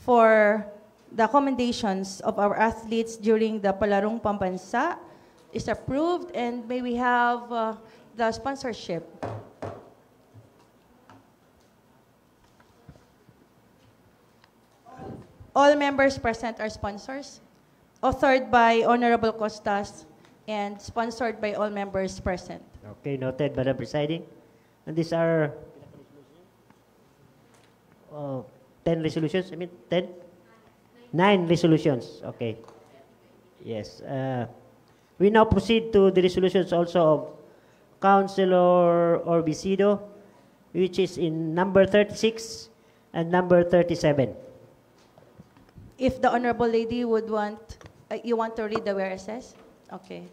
Speaker 1: for the commendations of our athletes during the Palarong Pambansa is approved, and may we have the sponsorship. All members present are sponsors, authored by Honorable Costas and sponsored by all members present.
Speaker 7: Okay, noted, Madam Presiding. And these are 10 resolutions, 10? 9 resolutions, okay. Yes. We now proceed to the resolutions also of Councilor Orbisido, which is in number 36 and number 37.
Speaker 1: If the Honorable Lady would want, you want to read the whereases? Okay.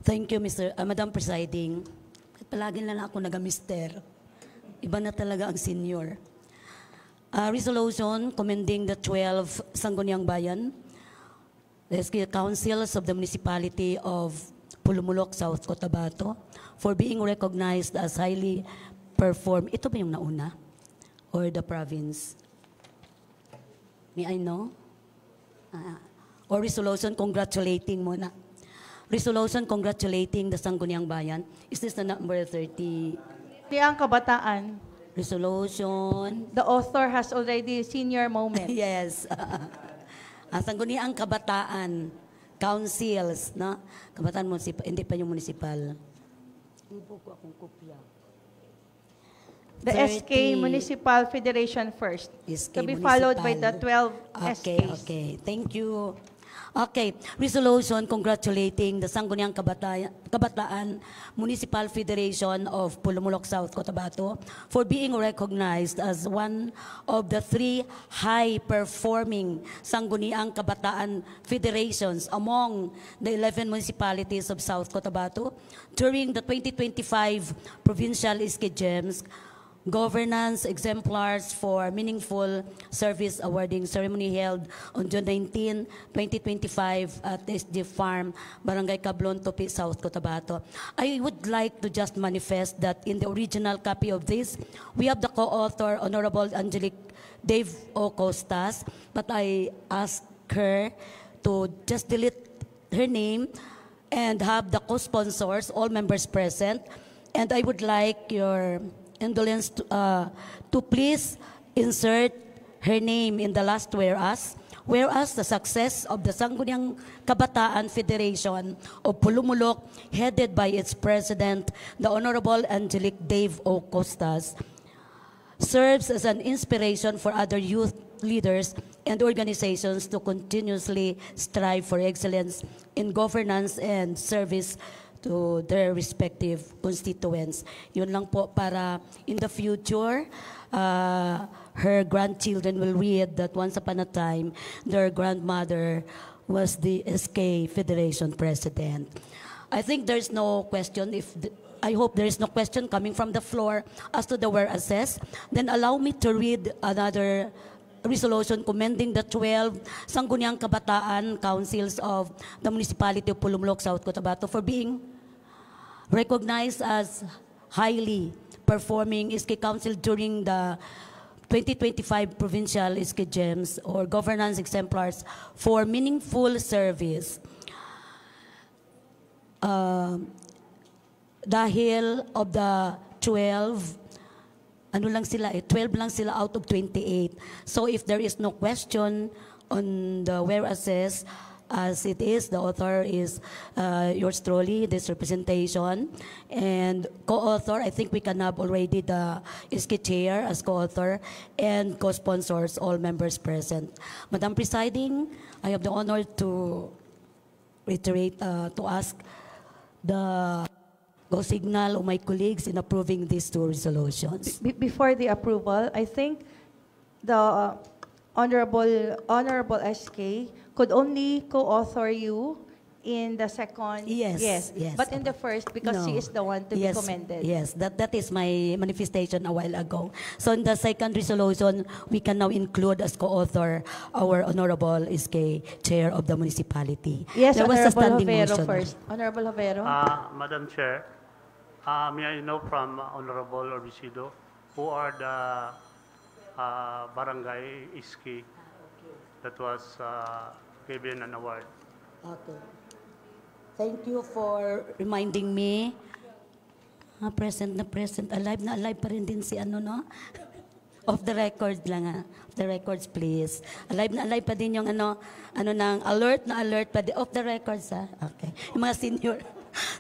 Speaker 5: Thank you, Madam Presiding. Palagi na lang ako nag-mister. Iba na talaga ang senior. Resolution commending the 12 Sangguniang Bayan, the councils of the municipality of Pulumulok, South Cotabato, for being recognized as highly performed. Ito ba yung nauna? Or the province? May I know? Or resolution congratulating muna. Resolution congratulating the Sangguniang Bayan. Is this the number 30?
Speaker 1: Di ang kabataan.
Speaker 5: Resolution.
Speaker 1: The author has already senior moment.
Speaker 5: Yes. Ang Sangguniang Kabataan, councils, no? Kabataan municipal, hindi pa yung municipal. Ibo ko akong kopya.
Speaker 1: The
Speaker 5: 30.
Speaker 1: SK Municipal Federation first.
Speaker 5: SK
Speaker 1: to be followed by the
Speaker 5: Municipal.
Speaker 1: 12 SKs.
Speaker 5: Okay. Thank you. Okay, resolution congratulating the Sangguniang Kabataan Municipal Federation of Pulumulok, South Cotabato for being recognized as one of the 3 high-performing Sangguniang Kabataan Federations among the 11 municipalities of South Cotabato during the 2025 Provincial SK Gems Governance Exemplars for Meaningful Service Awarding Ceremony held on June 19, 2025 at SD Farm, Barangay Cablon, Tupi, South Cotabato. I would like to just manifest that in the original copy of this, we have the co-author, Honorable Angelique Dave O. Costas, but I asked her to just delete her name and have the co-sponsors, all members present, and I would like your indolence to please insert her name in the last whereas the success of the Sangguniang Kabataan Federation of Pulumulok, headed by its president, the Honorable Angelique Dave O. Costas, serves as an inspiration for other youth leaders and organizations to continuously strive for excellence in governance and service to their respective constituents. Yun lang po para in the future, her grandchildren will read that once upon a time, their grandmother was the SK Federation president. I think there's no question. I hope there is no question coming from the floor as to the whereas. Then allow me to read another resolution commending the 12 Sangguniang Kabataan Councils of the Municipality of Pulumulok, South Cotabato for being recognized as highly performing SK Council during the 2025 Provincial SK Gems or Governance Exemplars for Meaningful Service. Dahil of the 12, 12 lang sila out of 28. So if there is no question on the whereas, as it is, the author is yours truly, this representation. And co-author, I think we can have already the SK Chair as co-author and co-sponsors, all members present. Madam Presiding, I have the honor to reiterate to ask the go signal of my colleagues in approving these two resolutions.
Speaker 1: Before the approval, I think the Honorable SK could only co-author you in the second.
Speaker 5: Yes.
Speaker 1: But in the first, because she
Speaker 5: No.
Speaker 1: is the one to be commended.
Speaker 5: Yes, that is my manifestation a while ago. So in the second resolution, we can now include as co-author our Honorable SK, Chair of the municipality.
Speaker 1: Yes,
Speaker 5: There was a
Speaker 1: Honorable
Speaker 5: standing
Speaker 1: Javero
Speaker 5: motion.
Speaker 1: first. Honorable Javero.
Speaker 8: Madam Chair, may I know from Honorable Orbisido who are the barangay iski that was given an award?
Speaker 5: Okay. Thank you for reminding me. Present na present. Alive na alive pa rin din si ano, no? Off the record lang, ha? Off the records, please. Alive na alive pa din yung ano ng alert na alert pa din. Off the records, ha? Okay. Yung mga senior.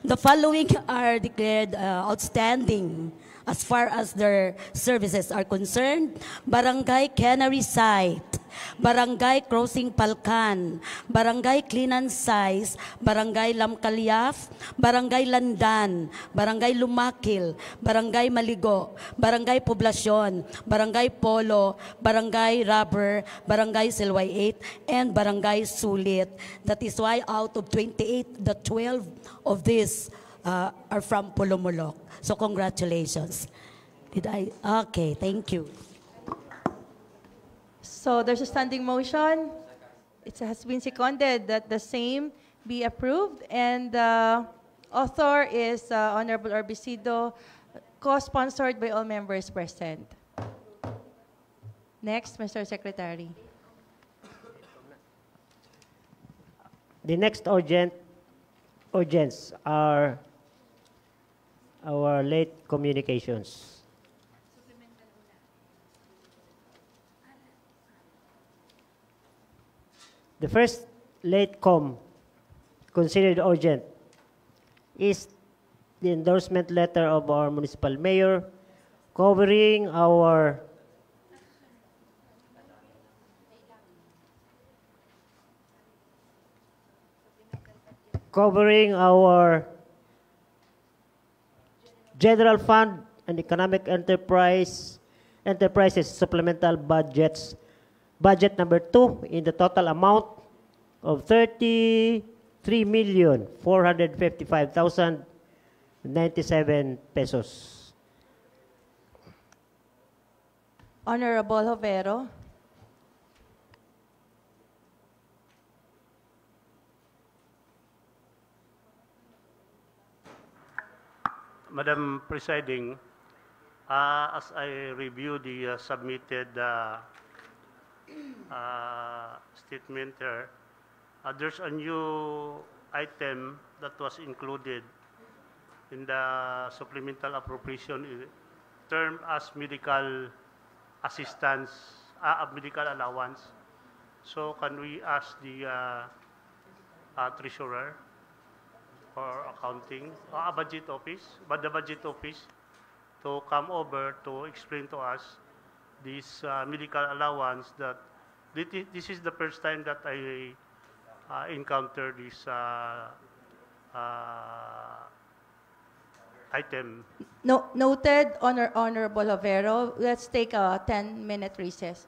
Speaker 5: The following are declared outstanding as far as their services are concerned. Barangay Canary Site, Barangay Crossing Palkan, Barangay Cleanan Size, Barangay Lamcalyaf, Barangay Landan, Barangay Lumakil, Barangay Maligo, Barangay Poblasyon, Barangay Polo, Barangay Rubber, Barangay Silway 8, and Barangay Sulit. That is why out of 28, the 12 of these are from Pulumulok. So congratulations. Okay, thank you.
Speaker 1: So there's a standing motion. It has been seconded that the same be approved, and the author is Honorable Orbisido, co-sponsored by all members present. Next, Mr. Secretary.
Speaker 7: The next urgents are our late communications. The first late considered urgent is the endorsement letter of our municipal mayor covering our general fund and economic enterprises supplemental budget number 2 in the total amount of 33,455,097 pesos.
Speaker 1: Honorable Javero.
Speaker 8: Madam Presiding, as I review the submitted statement there, there's a new item that was included in the supplemental appropriation termed as medical assistance, medical allowance. So can we ask the treasurer or accounting, budget office, but the budget office to come over to explain to us this medical allowance that this is the first time that I encounter this item.
Speaker 1: Noted, Honorable Javero. Let's take a 10-minute recess.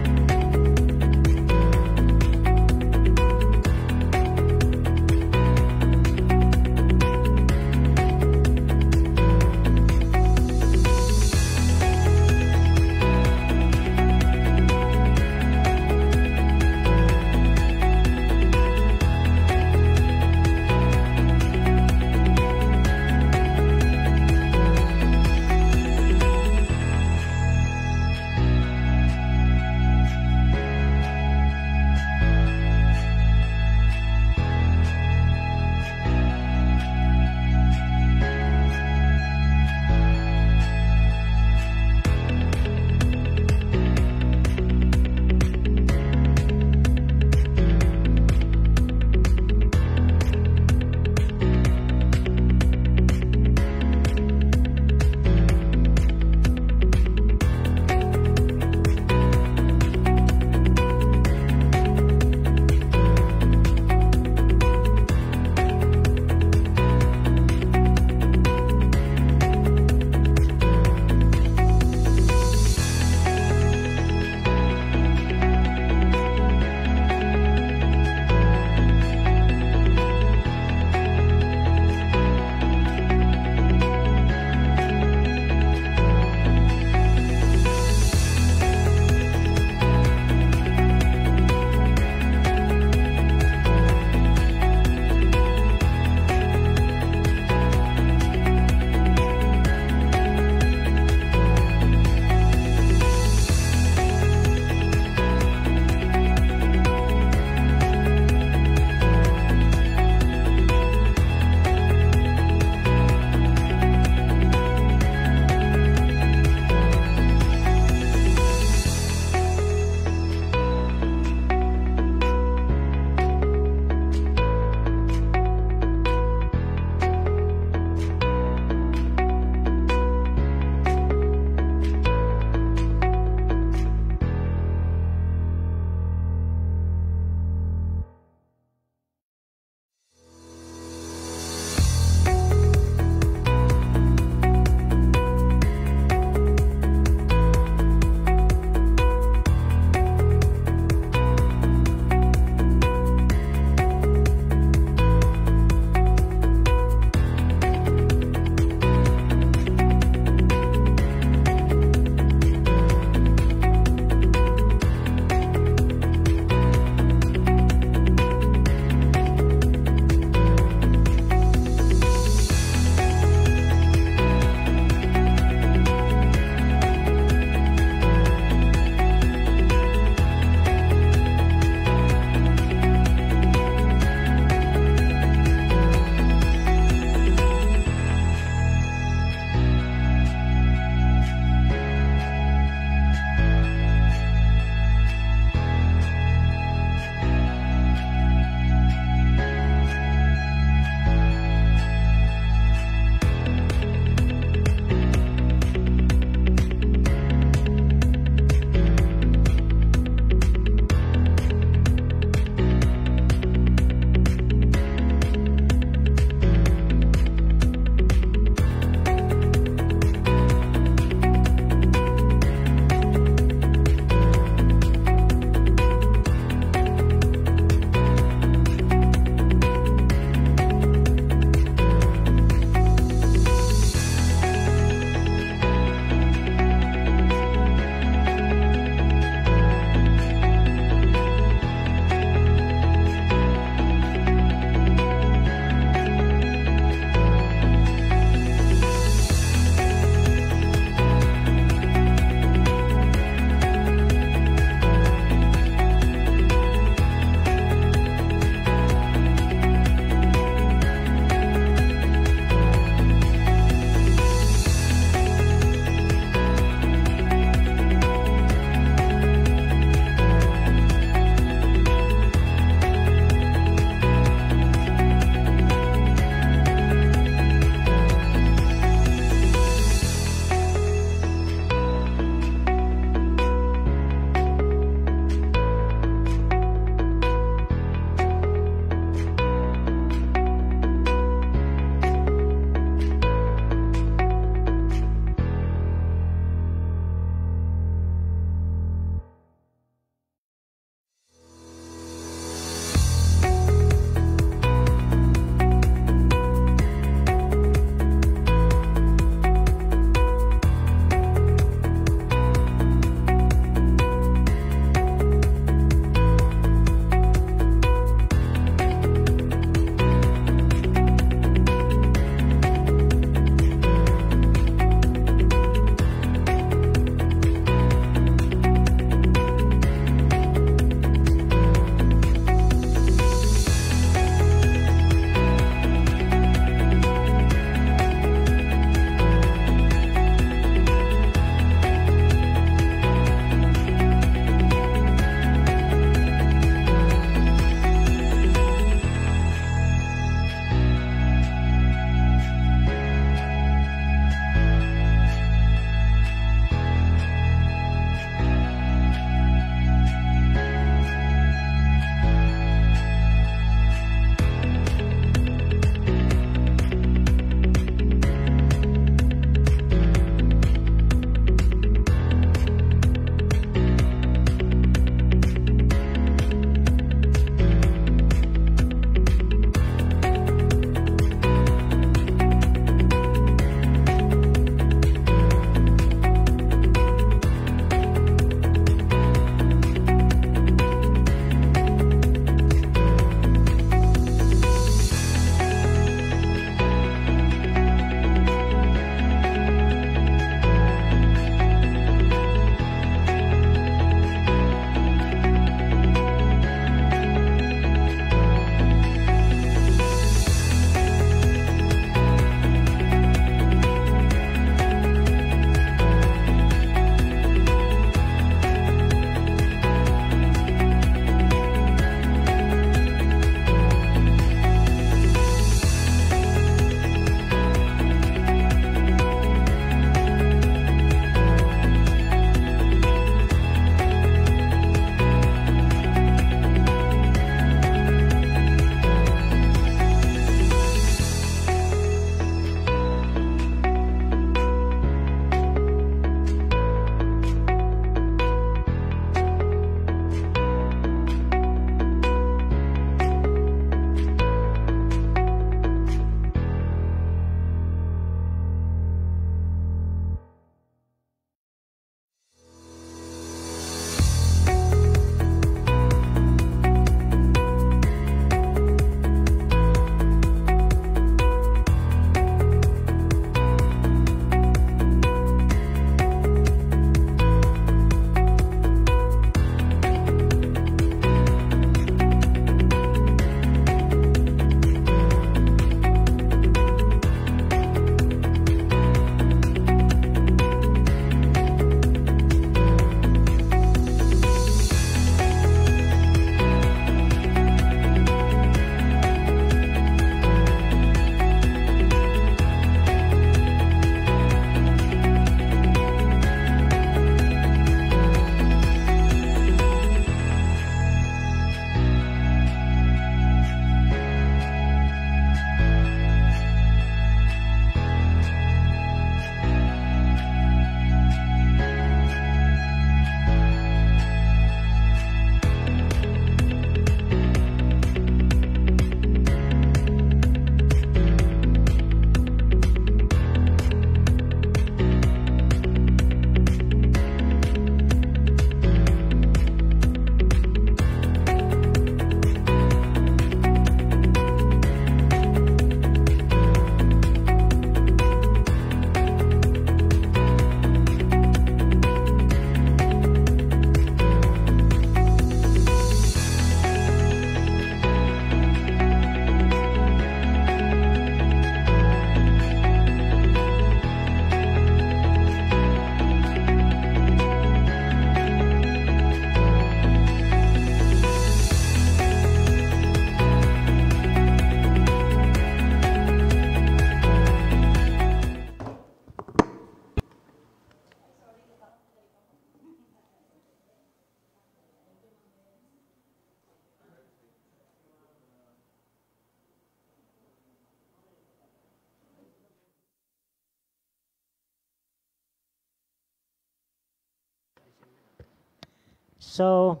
Speaker 7: So,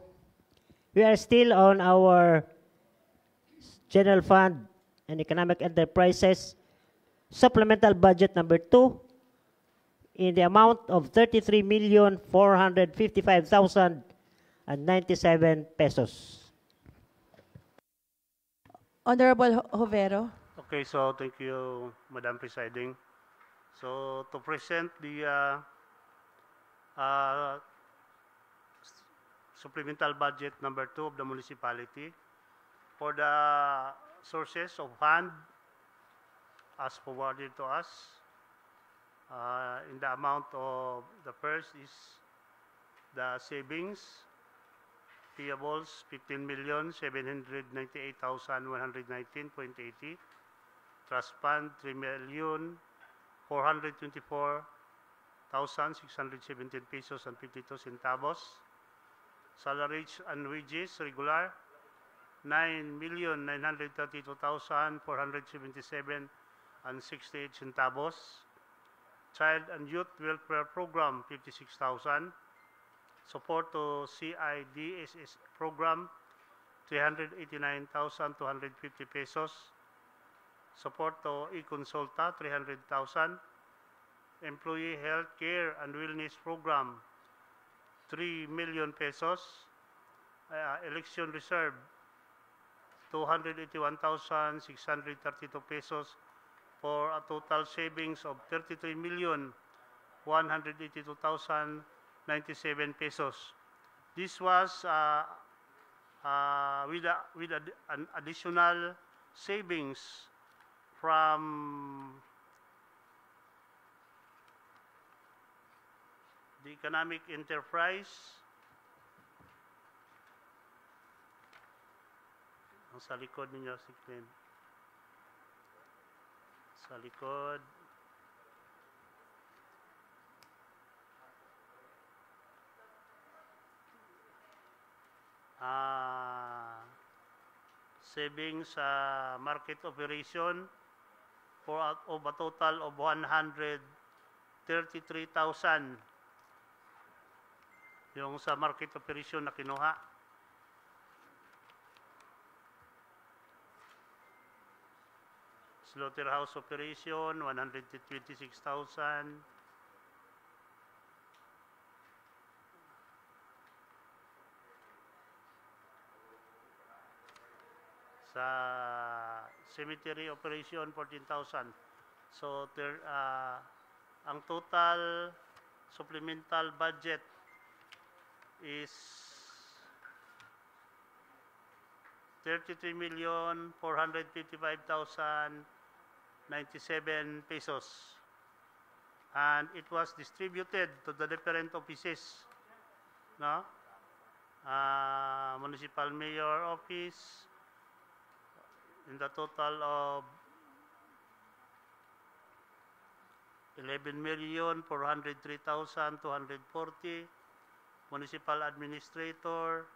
Speaker 7: we are still on our general fund and economic enterprises supplemental budget number 2 in the amount of 33,455,097 pesos.
Speaker 1: Honorable Hovero.
Speaker 8: Okay, so thank you, Madam Presiding. So to present the supplemental budget number 2 of the municipality for the sources of fund as forwarded to us in the amount of the first is the savings payables 15,798,119.80, trust fund 3,424,617 pesos and 52 centavos, salaries and wages regular 9,932,477 and 68 centavos, child and youth welfare program 56,000, support to CIDSS program 389,250 pesos, support to e-consulta 300,000, employee health care and wellness program 3 million pesos, election reserve 281,632 pesos for a total savings of 33,182,097 pesos. This was with an additional savings from the economic enterprise. Ang sa likod ninyo, si Glenn. Sa likod. Savings sa market operation for of a total of 133,000 yung sa market operation na kinuha. Slaughterhouse operation 126,000. Sa cemetery operation 14,000. So ang total supplemental budget is 33,455,097 pesos, and it was distributed to the different offices, no? Municipal Mayor Office in the total of 11,403,240, Municipal Administrator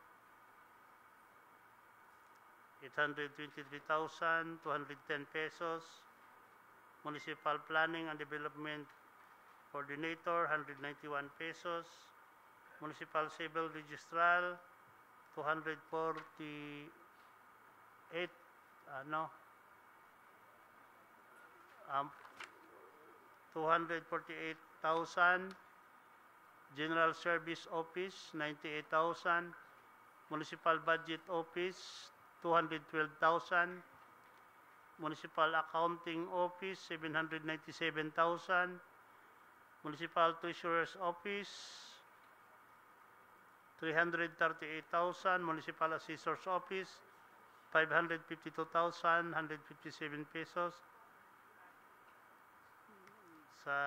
Speaker 8: 823,210 pesos, Municipal Planning and Development Coordinator 191 pesos, Municipal Civil Registrar 248 248,000, General Service Office 98,000, Municipal Budget Office 212,000, Municipal Accounting Office 797,000, Municipal Treasurer's Office 338,000, Municipal Assessor's Office 552,157 pesos. Sa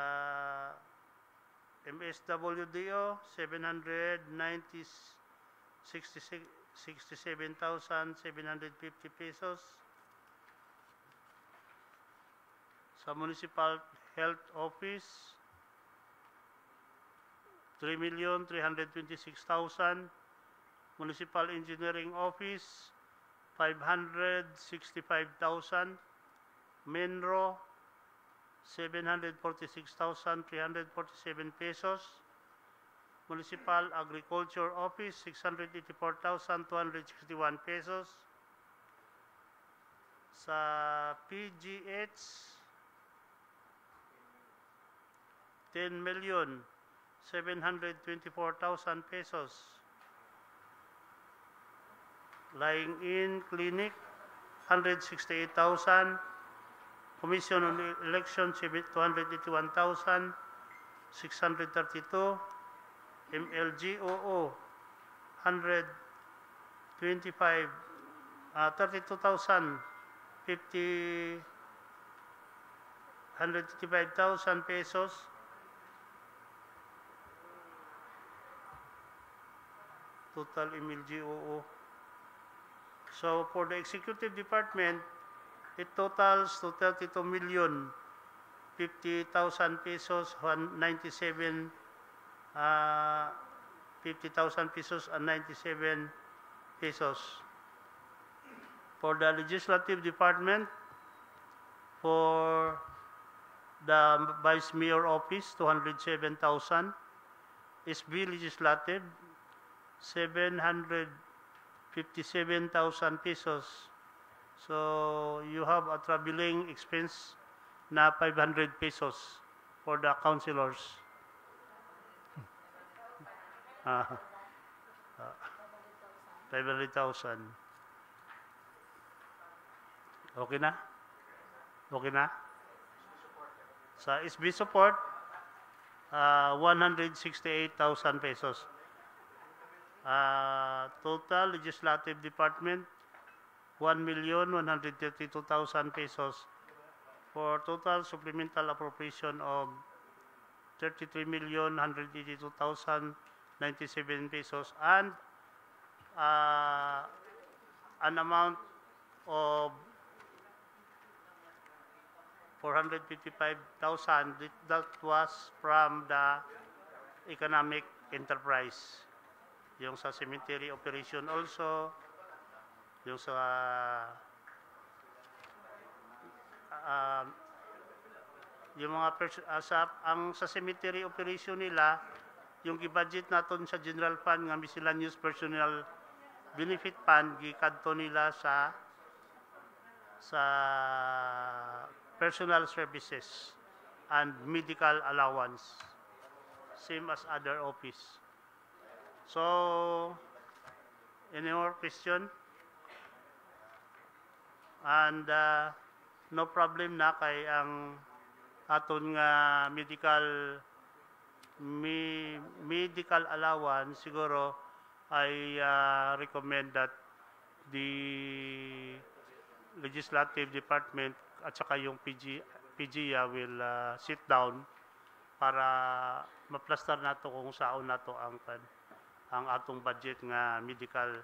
Speaker 8: MSWDO 767,750 pesos. Sa Municipal Health Office 3,326,000, Municipal Engineering Office 565,000, Menro 746,347 pesos,
Speaker 11: Municipal Agriculture Office, 684,261 pesos. Sa PGH, 10,724,000 pesos. Lying in Clinic, 168,000. Commission on Election, 281,632. MLGOO, 155,000 pesos. Total MLGOO. So for the executive department, it totals to 32,050,000 pesos, 50,000 pesos and 97 pesos. For the legislative department, for the Vice Mayor Office, 207,000. SB Legislative, 757,000 pesos. So you have a traveling expense na 500 pesos for the councilors. 500,000. Okay na? Okay na? Sa SB support, 168,000 pesos. Total Legislative Department, 1,132,000 pesos for total supplemental appropriation of 33,182,097 pesos and an amount of 455,000 that was from the economic enterprise. Yung sa cemetery operation also, yung sa yung mga ang sa cemetery operation nila, yung gi-budget naton sa general fund nga miscellaneous personnel benefit fund gikadto nila sa personal services and medical allowance, same as other office. So, any more question? And no problem na kay ang aton nga medical allowance siguro I recommend that the legislative department at saka yung PGIA will sit down para maplastar nato kung saan nato ang atong budget nga medical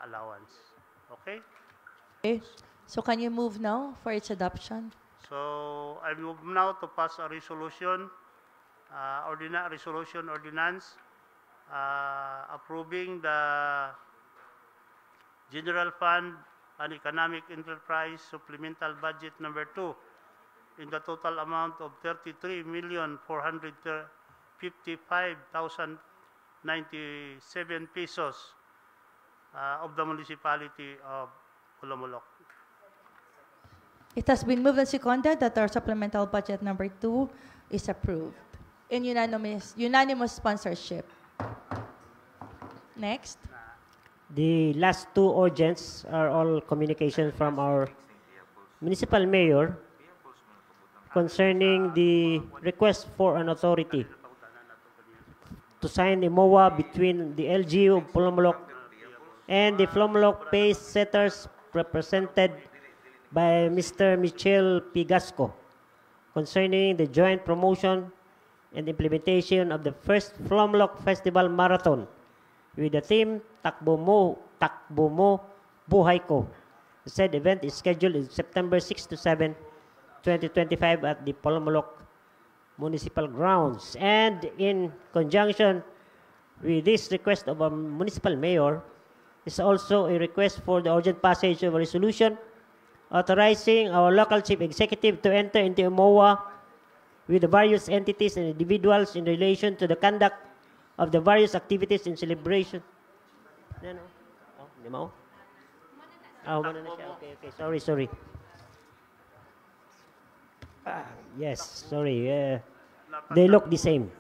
Speaker 11: allowance. Okay?
Speaker 1: Okay. So can you move now for its adoption?
Speaker 11: So I move now to pass a resolution, ordinance approving the General Fund and Economic Enterprise Supplemental Budget number 2 in the total amount of 33,455,097 pesos of the municipality of Olomolok.
Speaker 1: It has been moved and seconded that our supplemental budget number 2 is approved in unanimous sponsorship. Next.
Speaker 7: The last two urgents are all communications from our municipal mayor concerning the request for an authority to sign a MOA between the LGU of Olomolok and the Olomolok Pace Setters represented by Mr. Michel Pigasco concerning the joint promotion and implementation of the first Olomolok Festival Marathon with the theme Takbo Mo, Buhay Ko. The said event is scheduled in September 6 to 7, 2025 at the Olomolok Municipal Grounds. And in conjunction with this request of a municipal mayor is also a request for the urgent passage of a resolution authorizing our local chief executive to enter into a MOA with the various entities and individuals in relation to the conduct of the various activities in celebration. Ano? Oh, hindi mo? Humana na siya. Okay. Sorry. Yes, sorry. They look the same,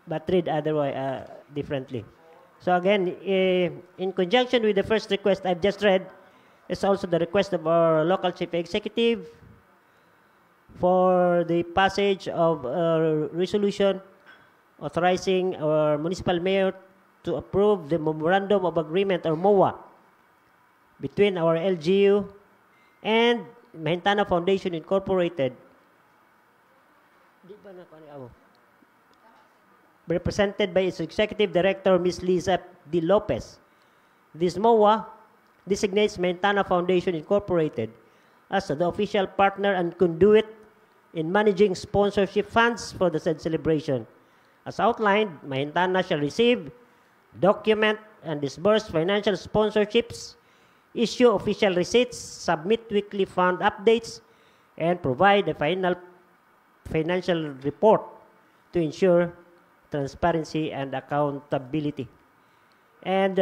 Speaker 7: but read otherwise differently. So again, in conjunction with the first request I've just read, it's also the request of our local chief executive for the passage of a resolution authorizing our municipal mayor to approve the Memorandum of Agreement, or MOA, between our LGU and Mahintana Foundation Incorporated, represented by its Executive Director, Ms. Liza D. Lopez. This MOA designates Mahintana Foundation Incorporated as the official partner and conduit in managing sponsorship funds for the said celebration. As outlined, Mahintana shall receive, document, and disburse financial sponsorships, issue official receipts, submit weekly fund updates, and provide a final financial report to ensure transparency and accountability. And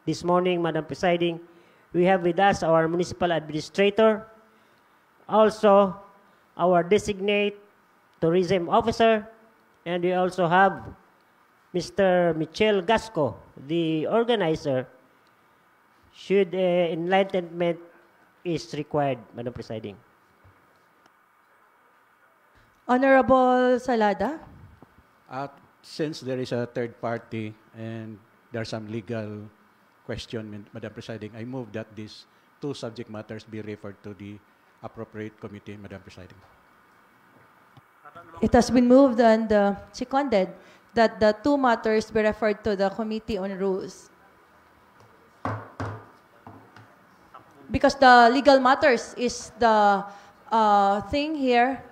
Speaker 7: this morning, Madam Presiding, we have with us our municipal administrator, also our designate tourism officer, and we also have Mr. Michel Gasco, the organizer, should enlightenment is required, Madam Presiding.
Speaker 1: Honorable Salada.
Speaker 6: Since there is a third party and there are some legal question, Madam Presiding, I move that these two subject matters be referred to the appropriate committee, Madam Presiding.
Speaker 1: It has been moved and seconded that the two matters be referred to the Committee on Rules. Because the legal matters is the thing here,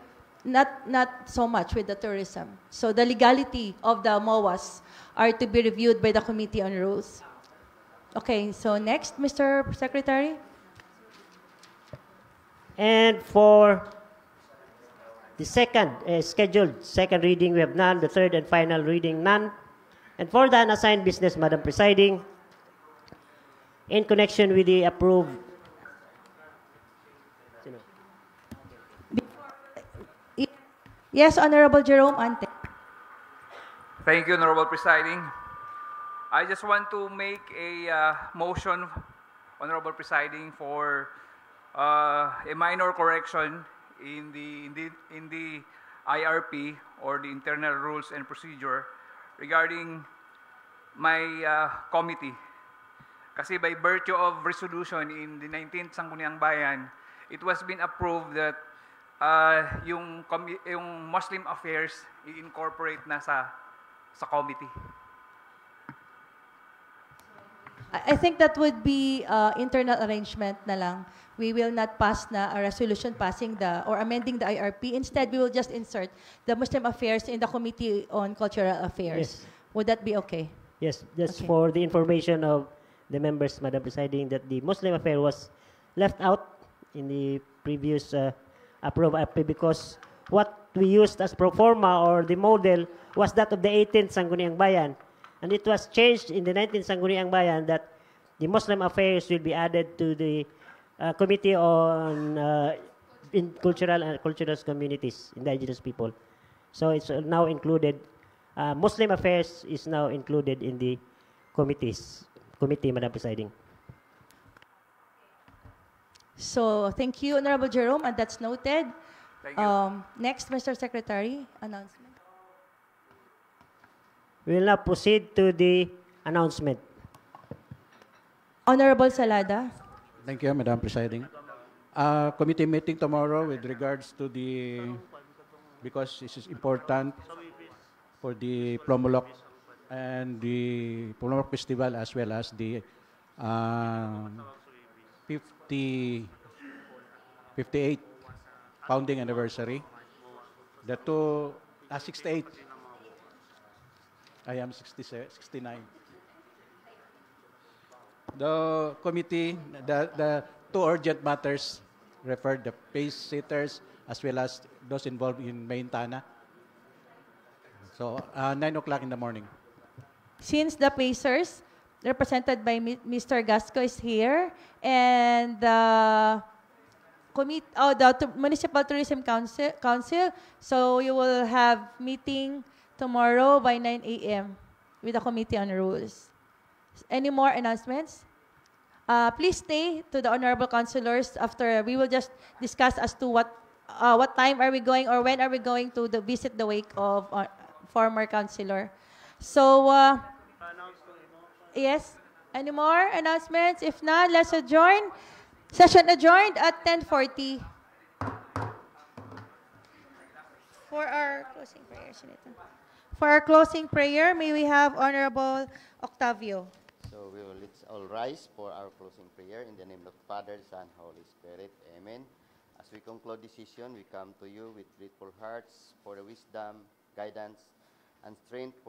Speaker 1: not so much with the tourism. So the legality of the MOAs are to be reviewed by the Committee on Rules. Okay, so next, Mr. Secretary.
Speaker 7: And for the second scheduled second reading, we have none. The third and final reading, none. And for the unassigned business, Madam Presiding, in connection with the approved.
Speaker 1: Yes, Honorable Jerome Ante.
Speaker 12: Thank you, Honorable Presiding. I just want to make a motion, Honorable Presiding, for a minor correction in the IRP, or the Internal Rules and Procedure, regarding my committee. Kasi by virtue of resolution in the 19th Sangguniang Bayan, it was been approved that yung Muslim affairs i-incorporate na sa committee.
Speaker 1: I think that would be internal arrangement na lang. We will not pass na a resolution passing or amending the IRP. Instead, we will just insert the Muslim affairs in the Committee on Cultural Affairs. Yes. Would that be okay?
Speaker 7: Yes, just okay. For the information of the members, Madam Presiding, that the Muslim affair was left out in the previous approved IRP because what we used as pro forma, or the model, was that of the 18th Sangguniang Bayan. And it was changed in the 19th Sangguniang Bayan that the Muslim affairs will be added to the Committee on in cultural and cultural communities, indigenous people. So it's now included. Muslim affairs is now included in the committee, Madam Presiding.
Speaker 1: So thank you, Honorable Jerome, and that's noted.
Speaker 12: Thank you.
Speaker 1: Next, Mr. Secretary, announcement.
Speaker 7: We will now proceed to the announcement.
Speaker 1: Honorable Salada.
Speaker 6: Thank you, Madam Presiding. Committee meeting tomorrow with regards to because this is important for the Plomolok and the Plomolok Festival, as well as the 58th founding anniversary. The two, 68. I am 69. The committee, the two urgent matters referred, the pace sitters as well as those involved in Mahintana. So, 9 o'clock in the morning.
Speaker 1: Since the Pacers, represented by Mr. Gasco, is here, and the Municipal Tourism Council, so you will have meeting tomorrow by 9 a.m. with the Committee on Rules. Any more announcements? Please stay to the honorable councilors after. We will just discuss as to what time are we going or when are we going to visit the wake of former councilor. So, yes, any more announcements? If not, let's adjourn. Session adjourned at 10:40. For our closing prayer, For our closing prayer, may we have Honorable Octavio.
Speaker 13: So let's all rise for our closing prayer in the name of the Father, Son, Holy Spirit. Amen. As we conclude this session, we come to you with grateful hearts for the wisdom, guidance, and strength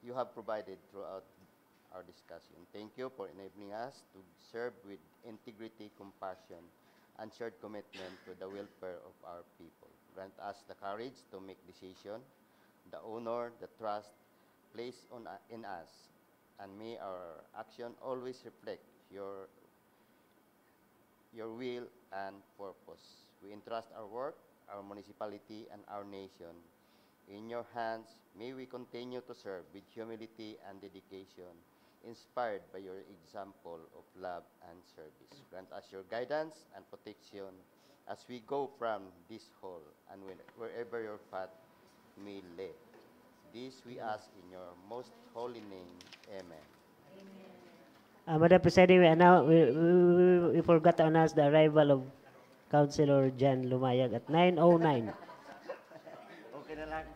Speaker 13: you have provided throughout our discussion. Thank you for enabling us to serve with integrity, compassion, and shared commitment to the welfare of our people. Grant us the courage to make decisions, the honor, the trust placed in us, and may our action always reflect your will and purpose. We entrust our work, our municipality, and our nation in your hands. May we continue to serve with humility and dedication, inspired by your example of love and service. Grant us your guidance and protection as we go from this hall and wherever your path may lead. This we ask in your most holy name. Amen.
Speaker 7: Madam Presiding, we forgot to announce the arrival of Councilor Jan Lumayag at 9:09.
Speaker 13: Okay na lang.